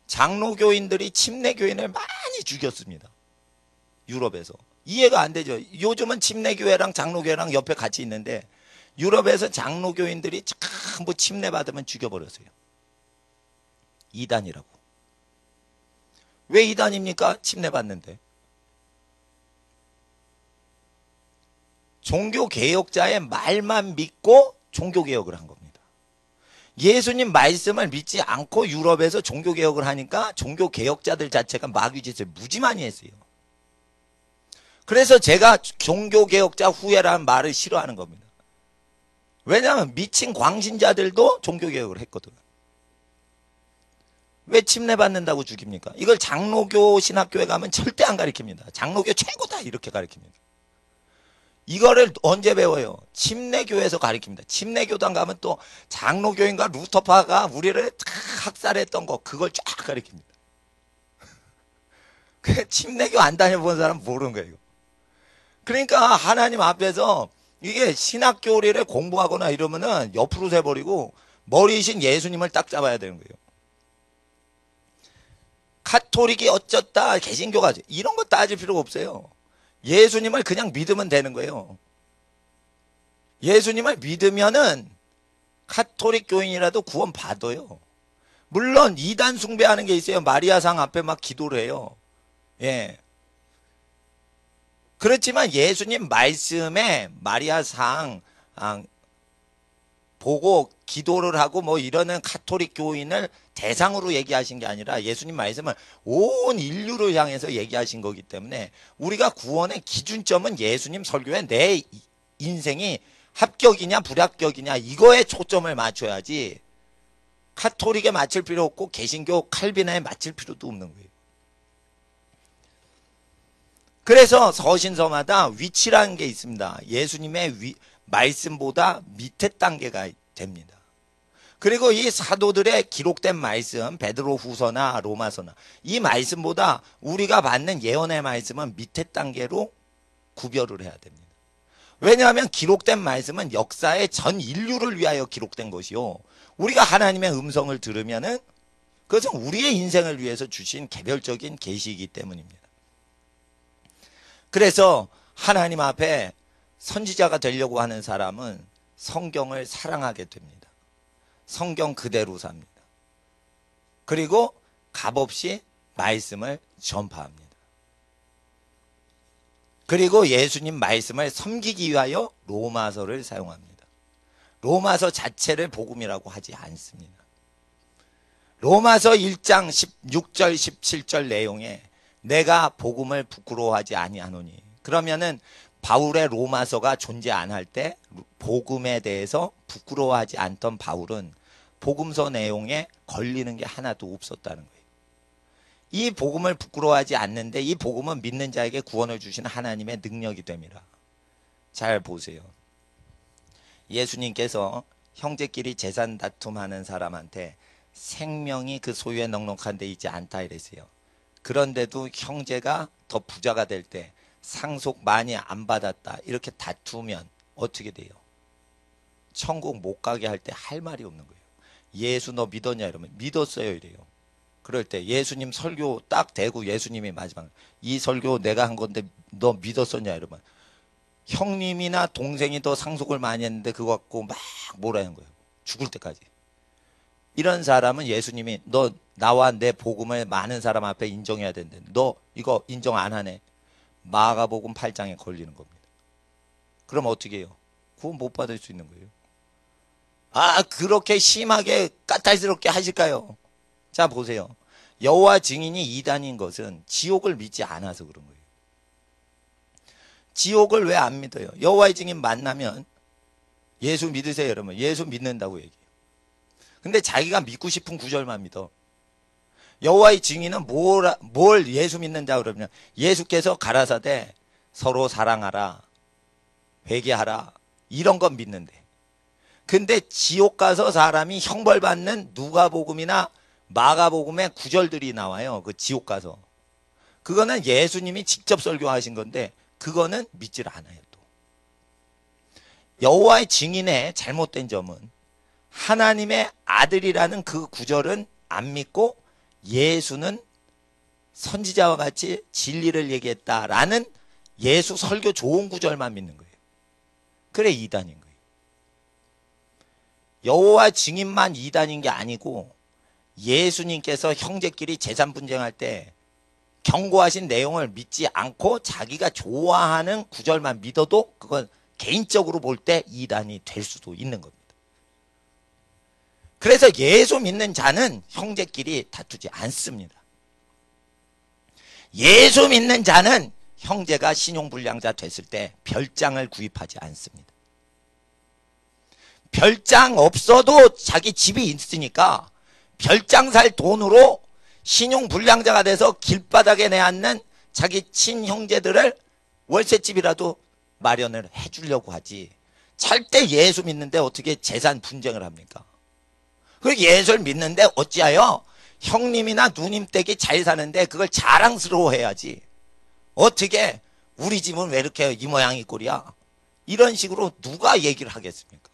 장로교인들이 침례교인을 많이 죽였습니다. 유럽에서. 이해가 안 되죠. 요즘은 침례교회랑 장로교회랑 옆에 같이 있는데 유럽에서 장로교인들이 전부 침례받으면 죽여버렸어요. 이단이라고. 왜 이단입니까? 침례받는데. 종교개혁자의 말만 믿고 종교개혁을 한 겁니다. 예수님 말씀을 믿지 않고 유럽에서 종교개혁을 하니까 종교개혁자들 자체가 마귀짓을 무지 많이 했어요. 그래서 제가 종교개혁자 후예라는 말을 싫어하는 겁니다. 왜냐하면 미친 광신자들도 종교개혁을 했거든. 왜 침례받는다고 죽입니까? 이걸 장로교 신학교에 가면 절대 안 가르칩니다. 장로교 최고다 이렇게 가르칩니다. 이거를 언제 배워요? 침례교에서 가르칩니다. 침례교단 가면 또 장로교인과 루터파가 우리를 학살했던 거 그걸 쫙 가르칩니다. 침례교 안 다녀본 사람은 모르는 거예요. 그러니까 하나님 앞에서 이게 신학교리를 공부하거나 이러면은 옆으로 세버리고 머리이신 예수님을 딱 잡아야 되는 거예요. 카톨릭이 어쩌다 개신교가 이런 거 따질 필요가 없어요. 예수님을 그냥 믿으면 되는 거예요. 예수님을 믿으면은 카톨릭 교인이라도 구원 받아요. 물론 이단 숭배하는 게 있어요. 마리아상 앞에 막 기도를 해요. 예. 그렇지만 예수님 말씀에 마리아상 보고 기도를 하고 뭐 이러는 카톨릭 교인을 대상으로 얘기하신 게 아니라 예수님 말씀을 온 인류를 향해서 얘기하신 거기 때문에 우리가 구원의 기준점은 예수님 설교에 내 인생이 합격이냐 불합격이냐 이거에 초점을 맞춰야지 카톨릭에 맞출 필요 없고 개신교 칼빈에 맞출 필요도 없는 거예요. 그래서 서신서마다 위치라는 게 있습니다. 예수님의 말씀보다 밑에 단계가 됩니다. 그리고 이 사도들의 기록된 말씀, 베드로 후서나 로마서나 이 말씀보다 우리가 받는 예언의 말씀은 밑에 단계로 구별을 해야 됩니다. 왜냐하면 기록된 말씀은 역사의 전 인류를 위하여 기록된 것이요. 우리가 하나님의 음성을 들으면은 그것은 우리의 인생을 위해서 주신 개별적인 계시이기 때문입니다. 그래서 하나님 앞에 선지자가 되려고 하는 사람은 성경을 사랑하게 됩니다. 성경 그대로 삽니다. 그리고 값없이 말씀을 전파합니다. 그리고 예수님 말씀을 섬기기 위하여 로마서를 사용합니다. 로마서 자체를 복음이라고 하지 않습니다. 로마서 1장 16절 17절 내용에 내가 복음을 부끄러워하지 아니하노니 그러면은 바울의 로마서가 존재 안 할 때 복음에 대해서 부끄러워하지 않던 바울은 복음서 내용에 걸리는 게 하나도 없었다는 거예요. 이 복음을 부끄러워하지 않는데 이 복음은 믿는 자에게 구원을 주시는 하나님의 능력이 됩니다. 잘 보세요. 예수님께서 형제끼리 재산 다툼하는 사람한테 생명이 그 소유에 넉넉한 데 있지 않다 이랬어요. 그런데도 형제가 더 부자가 될 때 상속 많이 안 받았다 이렇게 다투면 어떻게 돼요? 천국 못 가게 할 때 할 말이 없는 거예요. 예수 너 믿었냐 이러면 믿었어요 이래요. 그럴 때 예수님 설교 딱 대고 예수님이 마지막 이 설교 내가 한 건데 너 믿었었냐 이러면 형님이나 동생이 더 상속을 많이 했는데 그거 갖고 막 뭐라는 거예요. 죽을 때까지. 이런 사람은 예수님이 너 나와 내 복음을 많은 사람 앞에 인정해야 된대. 너 이거 인정 안 하네. 마가복음 8장에 걸리는 겁니다. 그럼 어떻게 해요? 구원 못 받을 수 있는 거예요. 아 그렇게 심하게 까탈스럽게 하실까요? 자 보세요. 여호와 증인이 이단인 것은 지옥을 믿지 않아서 그런 거예요. 지옥을 왜 안 믿어요? 여호와의 증인 만나면 예수 믿으세요 여러분. 예수 믿는다고 얘기해요. 근데 자기가 믿고 싶은 구절만 믿어. 여호와의 증인은 뭘 예수 믿는다 그러면 예수께서 가라사대 서로 사랑하라 회개하라 이런 건 믿는데 근데 지옥 가서 사람이 형벌받는 누가복음이나 마가복음의 구절들이 나와요. 그 지옥 가서 그거는 예수님이 직접 설교하신 건데 그거는 믿질 않아요. 또 여호와의 증인의 잘못된 점은 하나님의 아들이라는 그 구절은 안 믿고 예수는 선지자와 같이 진리를 얘기했다라는 예수 설교 좋은 구절만 믿는 거예요. 그래 이단인 거예요. 여호와 증인만 이단인 게 아니고 예수님께서 형제끼리 재산 분쟁할 때 경고하신 내용을 믿지 않고 자기가 좋아하는 구절만 믿어도 그건 개인적으로 볼 때 이단이 될 수도 있는 겁니다. 그래서 예수 믿는 자는 형제끼리 다투지 않습니다. 예수 믿는 자는 형제가 신용불량자 됐을 때 별장을 구입하지 않습니다. 별장 없어도 자기 집이 있으니까 별장 살 돈으로 신용불량자가 돼서 길바닥에 내앉는 자기 친형제들을 월세집이라도 마련을 해주려고 하지. 절대 예수 믿는데 어떻게 재산 분쟁을 합니까? 그리고 예수를 믿는데 어찌하여 형님이나 누님 댁이 잘 사는데 그걸 자랑스러워해야지. 어떻게 우리 집은 왜 이렇게 이 모양 이 꼴이야? 이런 식으로 누가 얘기를 하겠습니까?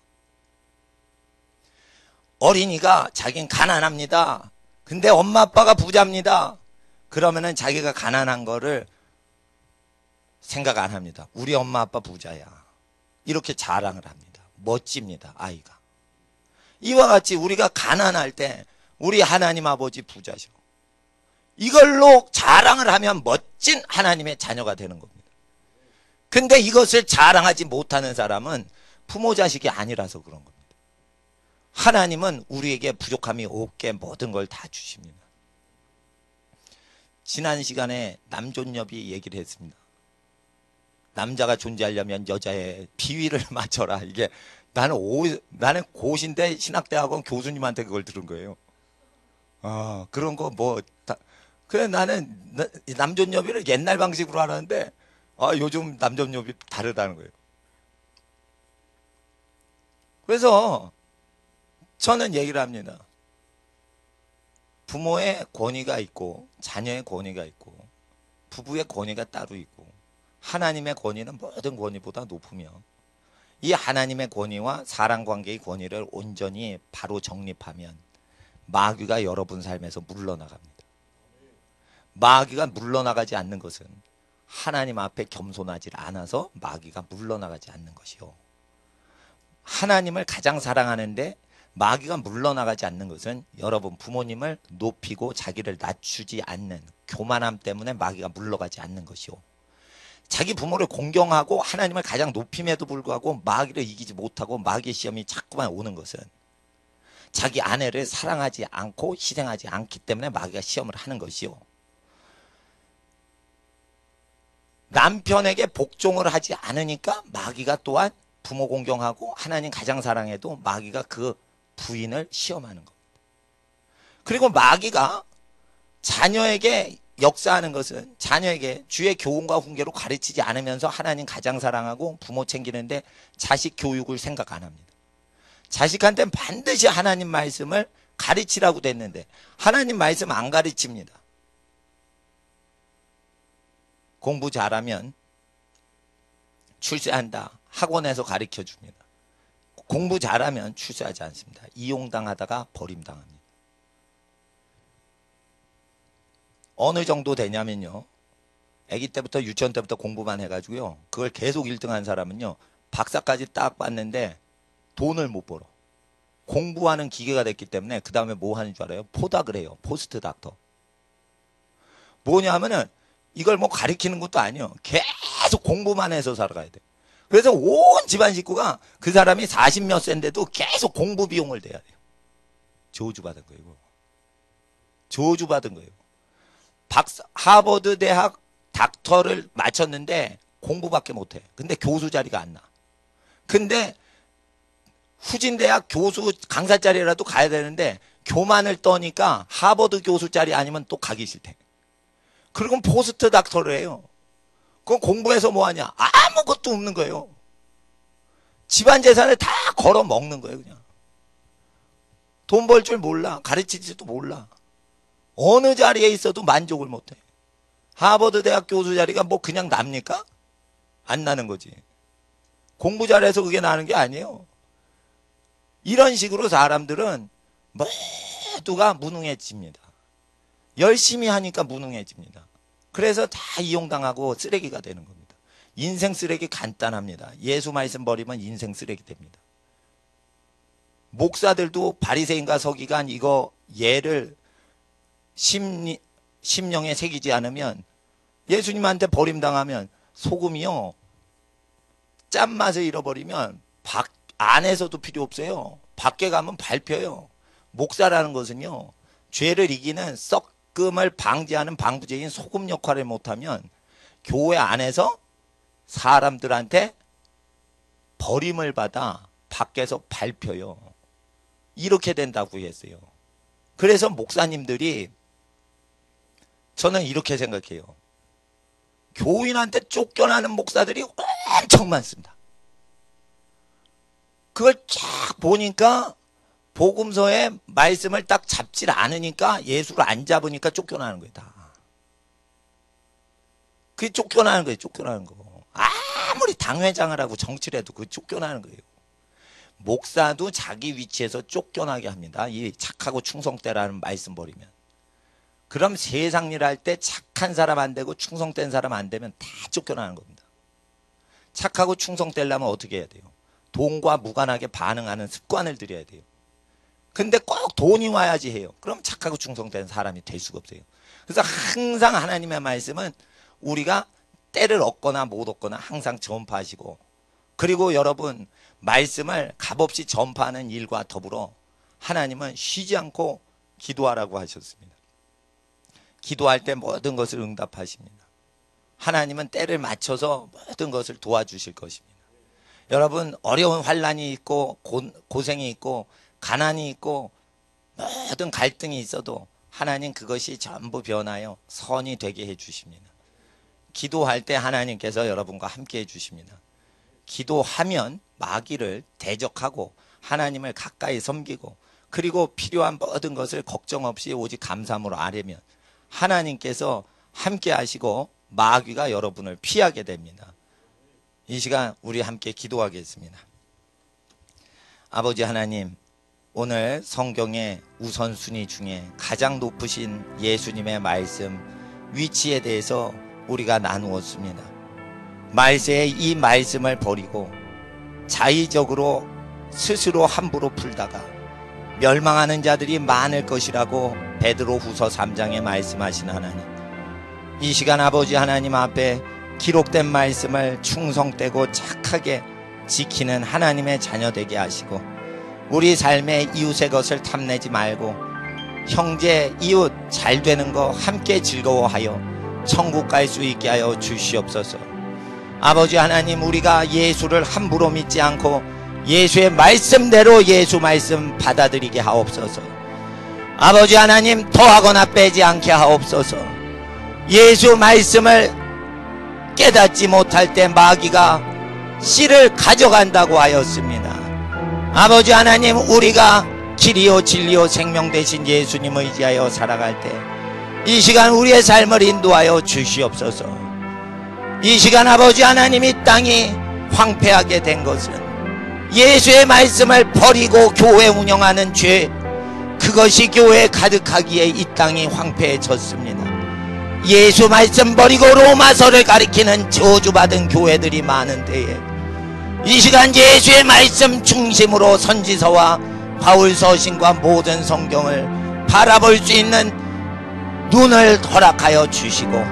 어린이가 자긴 가난합니다. 근데 엄마 아빠가 부자입니다. 그러면은 자기가 가난한 거를 생각 안 합니다. 우리 엄마 아빠 부자야. 이렇게 자랑을 합니다. 멋집니다. 아이가. 이와 같이 우리가 가난할 때 우리 하나님 아버지 부자셔. 이걸로 자랑을 하면 멋진 하나님의 자녀가 되는 겁니다. 근데 이것을 자랑하지 못하는 사람은 부모 자식이 아니라서 그런 겁니다. 하나님은 우리에게 부족함이 없게 모든 걸 다 주십니다. 지난 시간에 남존여비 얘기를 했습니다. 남자가 존재하려면 여자의 비위를 맞춰라. 이게 나는 고시인데 신학대학원 교수님한테 그걸 들은 거예요. 그런 거 뭐 그래 나는 남존여비를 옛날 방식으로 하는데 요즘 남존여비 다르다는 거예요. 그래서 저는 얘기를 합니다. 부모의 권위가 있고 자녀의 권위가 있고 부부의 권위가 따로 있고 하나님의 권위는 모든 권위보다 높으며 이 하나님의 권위와 사랑관계의 권위를 온전히 바로 정립하면 마귀가 여러분 삶에서 물러나갑니다. 마귀가 물러나가지 않는 것은 하나님 앞에 겸손하지 않아서 마귀가 물러나가지 않는 것이요. 하나님을 가장 사랑하는데 마귀가 물러나가지 않는 것은 여러분 부모님을 높이고 자기를 낮추지 않는 교만함 때문에 마귀가 물러가지 않는 것이요. 자기 부모를 공경하고 하나님을 가장 높임에도 불구하고 마귀를 이기지 못하고 마귀의 시험이 자꾸만 오는 것은 자기 아내를 사랑하지 않고 희생하지 않기 때문에 마귀가 시험을 하는 것이요. 남편에게 복종을 하지 않으니까 마귀가 또한 부모 공경하고 하나님 가장 사랑해도 마귀가 그 부인을 시험하는 겁니다. 그리고 마귀가 자녀에게 역사하는 것은 자녀에게 주의 교훈과 훈계로 가르치지 않으면서 하나님 가장 사랑하고 부모 챙기는데 자식 교육을 생각 안 합니다. 자식한테는 반드시 하나님 말씀을 가르치라고 됐는데 하나님 말씀 안 가르칩니다. 공부 잘하면 출세한다. 학원에서 가르쳐 줍니다. 공부 잘하면 출세하지 않습니다. 이용당하다가 버림당합니다. 어느 정도 되냐면요, 아기 때부터 유치원 때부터 공부만 해가지고요, 그걸 계속 1등한 사람은요 박사까지 딱 봤는데 돈을 못 벌어. 공부하는 기계가 됐기 때문에 그 다음에 뭐 하는 줄 알아요? 포닥을 해요. 포스트 닥터. 뭐냐면은 이걸 뭐 가르치는 것도 아니에요. 계속 공부만 해서 살아가야 돼. 그래서 온 집안 식구가 그 사람이 40몇 세인데도 계속 공부 비용을 내야 돼요. 저주받은 거예요. 저주받은 거예요. 하버드 대학 닥터를 마쳤는데 공부밖에 못해. 근데 교수 자리가 안 나. 근데 후진대학 교수 강사 자리라도 가야 되는데 교만을 떠니까 하버드 교수 자리 아니면 또 가기 싫대. 그리고 포스트 닥터를 해요. 그건 공부해서 뭐하냐? 아무것도 없는 거예요. 집안 재산을 다 걸어 먹는 거예요. 그냥 돈 벌 줄 몰라. 가르치지도 몰라. 어느 자리에 있어도 만족을 못해. 하버드 대학 교수 자리가 뭐 그냥 납니까? 안 나는 거지. 공부 잘해서 그게 나는 게 아니에요. 이런 식으로 사람들은 모두가 무능해집니다. 열심히 하니까 무능해집니다. 그래서 다 이용당하고 쓰레기가 되는 겁니다. 인생 쓰레기 간단합니다. 예수 말씀 버리면 인생 쓰레기 됩니다. 목사들도 바리새인과 서기관 이거 예를 심령에 새기지 않으면, 예수님한테 버림당하면 소금이요 짠맛을 잃어버리면 안에서도 필요 없어요. 밖에 가면 밟혀요. 목사라는 것은요 죄를 이기는 썩음을 방지하는 방부제인 소금 역할을 못하면 교회 안에서 사람들한테 버림을 받아 밖에서 밟혀요. 이렇게 된다고 했어요. 그래서 목사님들이, 저는 이렇게 생각해요. 교인한테 쫓겨나는 목사들이 엄청 많습니다. 그걸 쫙 보니까 복음서의 말씀을 딱 잡질 않으니까, 예수를 안 잡으니까 쫓겨나는 거예요. 다. 그게 쫓겨나는 거예요. 쫓겨나는 거. 아무리 당회장을 하고 정치를 해도 그게 쫓겨나는 거예요. 목사도 자기 위치에서 쫓겨나게 합니다. 이 착하고 충성되라는 말씀 버리면. 그럼 세상 일 할 때 착한 사람 안 되고 충성된 사람 안 되면 다 쫓겨나는 겁니다. 착하고 충성되려면 어떻게 해야 돼요? 돈과 무관하게 반응하는 습관을 들여야 돼요. 근데 꼭 돈이 와야지 해요. 그럼 착하고 충성된 사람이 될 수가 없어요. 그래서 항상 하나님의 말씀은 우리가 때를 얻거나 못 얻거나 항상 전파하시고, 그리고 여러분 말씀을 값없이 전파하는 일과 더불어 하나님은 쉬지 않고 기도하라고 하셨습니다. 기도할 때 모든 것을 응답하십니다. 하나님은 때를 맞춰서 모든 것을 도와주실 것입니다. 여러분 어려운 환난이 있고 고생이 있고 가난이 있고 모든 갈등이 있어도 하나님 그것이 전부 변하여 선이 되게 해주십니다. 기도할 때 하나님께서 여러분과 함께 해주십니다. 기도하면 마귀를 대적하고 하나님을 가까이 섬기고, 그리고 필요한 모든 것을 걱정 없이 오직 감사함으로 아뢰면 하나님께서 함께 하시고 마귀가 여러분을 피하게 됩니다. 이 시간 우리 함께 기도하겠습니다. 아버지 하나님, 오늘 성경의 우선순위 중에 가장 높으신 예수님의 말씀 위치에 대해서 우리가 나누었습니다. 말세에 이 말씀을 버리고 자의적으로 스스로 함부로 풀다가 멸망하는 자들이 많을 것이라고 베드로후서 3장에 말씀하신 하나님, 이 시간 아버지 하나님 앞에 기록된 말씀을 충성되고 착하게 지키는 하나님의 자녀 되게 하시고, 우리 삶의 이웃의 것을 탐내지 말고 형제 이웃 잘 되는 거 함께 즐거워하여 천국 갈 수 있게 하여 주시옵소서. 아버지 하나님, 우리가 예수를 함부로 믿지 않고 예수의 말씀대로 예수 말씀 받아들이게 하옵소서. 아버지 하나님, 더하거나 빼지 않게 하옵소서. 예수 말씀을 깨닫지 못할 때 마귀가 씨를 가져간다고 하였습니다. 아버지 하나님, 우리가 길이요 진리요 생명 되신 예수님 의지하여 살아갈 때 이 시간 우리의 삶을 인도하여 주시옵소서. 이 시간 아버지 하나님, 이 땅이 황폐하게 된 것은 예수의 말씀을 버리고 교회 운영하는 죄, 그것이 교회에 가득하기에 이 땅이 황폐해졌습니다. 예수 말씀 버리고 로마서를 가리키는 저주받은 교회들이 많은 때에 이 시간 예수의 말씀 중심으로 선지서와 바울서신과 모든 성경을 바라볼 수 있는 눈을 허락하여 주시고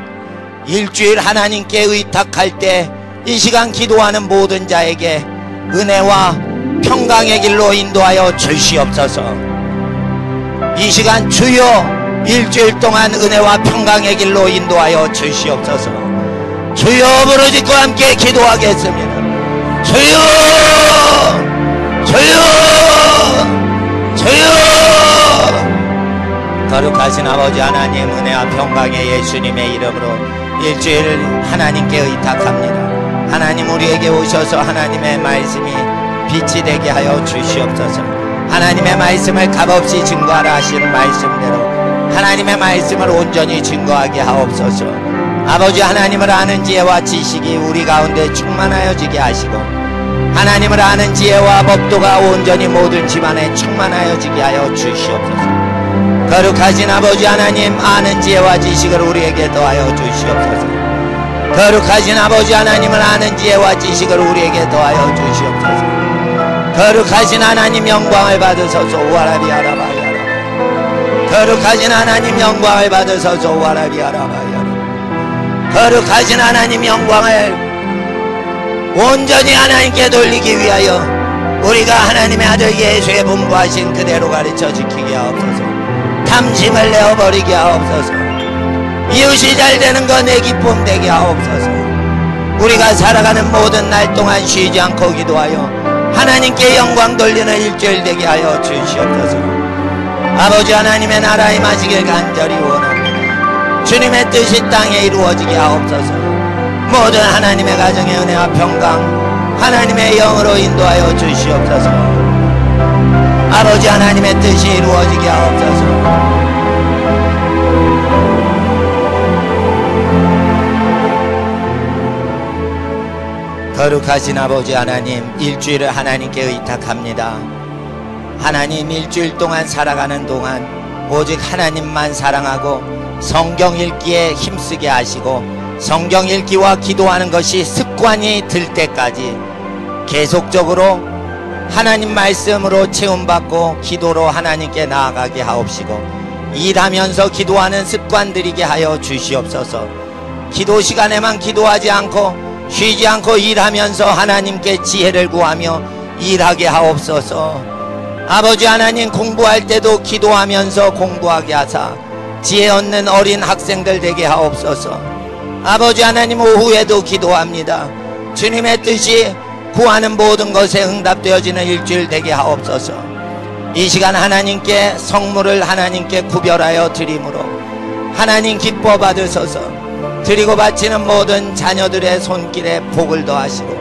일주일 하나님께 의탁할 때 이 시간 기도하는 모든 자에게 은혜와 평강의 길로 인도하여 주시옵소서. 이 시간 주여 일주일 동안 은혜와 평강의 길로 인도하여 주시옵소서. 주여 부르짖고 함께 기도하겠습니다. 주여 주여 주여. 거룩하신 아버지 하나님, 은혜와 평강의 예수님의 이름으로 일주일 하나님께 의탁합니다. 하나님, 우리에게 오셔서 하나님의 말씀이 빛이 되게 하여 주시옵소서. 하나님의 말씀을 값없이 증거하라 하시는 말씀대로 하나님의 말씀을 온전히 증거하게 하옵소서. 아버지 하나님을 아는 지혜와 지식이 우리 가운데 충만하여지게 하시고 하나님을 아는 지혜와 법도가 온전히 모든 집안에 충만하여지게 하여 주시옵소서. 거룩하신 아버지 하나님, 아는 지혜와 지식을 우리에게 더하여 주시옵소서. 거룩하신 아버지 하나님을 아는 지혜와 지식을 우리에게 더하여 주시옵소서. 거룩하신 하나님 영광을 받으소서. 오와라비아라바야라. 거룩하신 하나님 영광을 받으소서. 오와라비아라바야라. 거룩하신 하나님 영광을 온전히 하나님께 돌리기 위하여 우리가 하나님의 아들 예수의 분부하신 그대로 가르쳐 지키게 하옵소서. 탐심을 내어버리게 하옵소서. 이웃이 잘 되는 거 내 기쁨 되게 하옵소서. 우리가 살아가는 모든 날 동안 쉬지 않고 기도하여 하나님께 영광 돌리는 일주일 되게 하여 주시옵소서. 아버지 하나님의 나라 임하시길 간절히 원합니다. 주님의 뜻이 땅에 이루어지게 하옵소서. 모든 하나님의 가정의 은혜와 평강 하나님의 영으로 인도하여 주시옵소서. 아버지 하나님의 뜻이 이루어지게 하옵소서. 거룩하신 아버지 하나님, 일주일을 하나님께 의탁합니다. 하나님, 일주일 동안 살아가는 동안 오직 하나님만 사랑하고 성경 읽기에 힘쓰게 하시고 성경 읽기와 기도하는 것이 습관이 들 때까지 계속적으로 하나님 말씀으로 체험받고 기도로 하나님께 나아가게 하옵시고 일하면서 기도하는 습관 들이게 하여 주시옵소서. 기도 시간에만 기도하지 않고 쉬지 않고 일하면서 하나님께 지혜를 구하며 일하게 하옵소서. 아버지 하나님, 공부할 때도 기도하면서 공부하게 하사 지혜 얻는 어린 학생들 되게 하옵소서. 아버지 하나님, 오후에도 기도합니다. 주님의 뜻이 구하는 모든 것에 응답되어지는 일주일 되게 하옵소서. 이 시간 하나님께 성물을 하나님께 구별하여 드림으로 하나님 기뻐 받으소서. 드리고 바치는 모든 자녀들의 손길에 복을 더하시고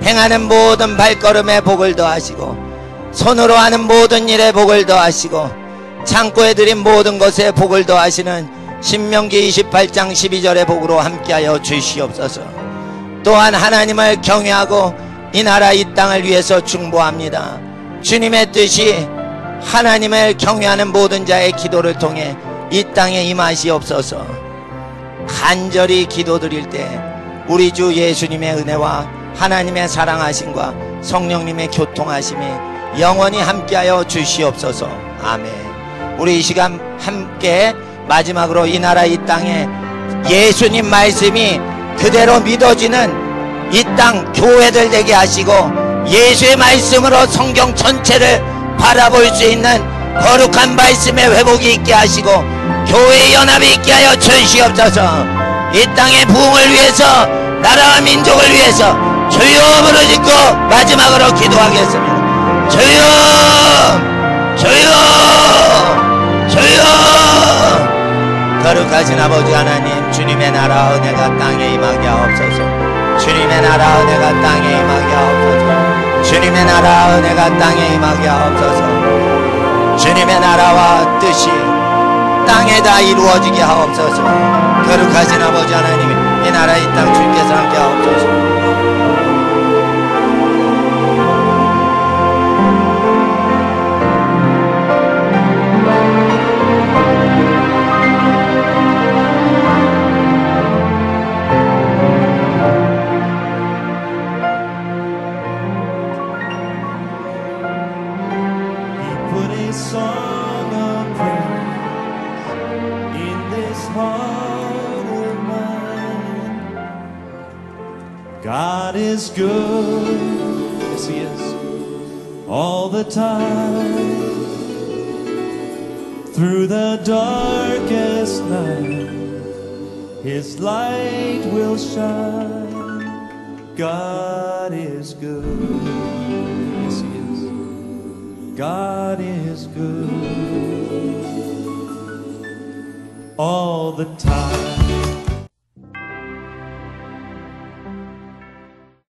행하는 모든 발걸음에 복을 더하시고 손으로 하는 모든 일에 복을 더하시고 창고에 드린 모든 것에 복을 더하시는 신명기 28장 12절의 복으로 함께하여 주시옵소서. 또한 하나님을 경외하고 이 나라 이 땅을 위해서 중보합니다. 주님의 뜻이 하나님을 경외하는 모든 자의 기도를 통해 이 땅에 임하시옵소서. 간절히 기도드릴 때 우리 주 예수님의 은혜와 하나님의 사랑하심과 성령님의 교통하심이 영원히 함께하여 주시옵소서. 아멘. 우리 이 시간 함께 마지막으로 이 나라 이 땅에 예수님 말씀이 그대로 믿어지는 이 땅 교회들 되게 하시고 예수의 말씀으로 성경 전체를 바라볼 수 있는 거룩한 말씀의 회복이 있게 하시고 교회의 연합이 있게 하여 주시옵소서. 이 땅의 부흥을 위해서 나라와 민족을 위해서 주여 부르짖고 마지막으로 기도하겠습니다. 주여 주여 주여. 거룩하신 아버지 하나님, 주님의 나라 은혜가 땅에 임하게 하옵소서. 주님의 나라 은혜가 땅에 임하게 하옵소서. 주님의 나라 은혜가 땅에 임하게 하옵소서. 주님의 나라와 뜻이 땅에 다 이루어지게 하옵소서. 거룩하신 아버지 하나님, 이 나라 이 땅 주님께서 함께 하옵소서. God is good, yes He is, all the time. Through the darkest night, His light will shine. God is good, yes He is, God is good, all the time.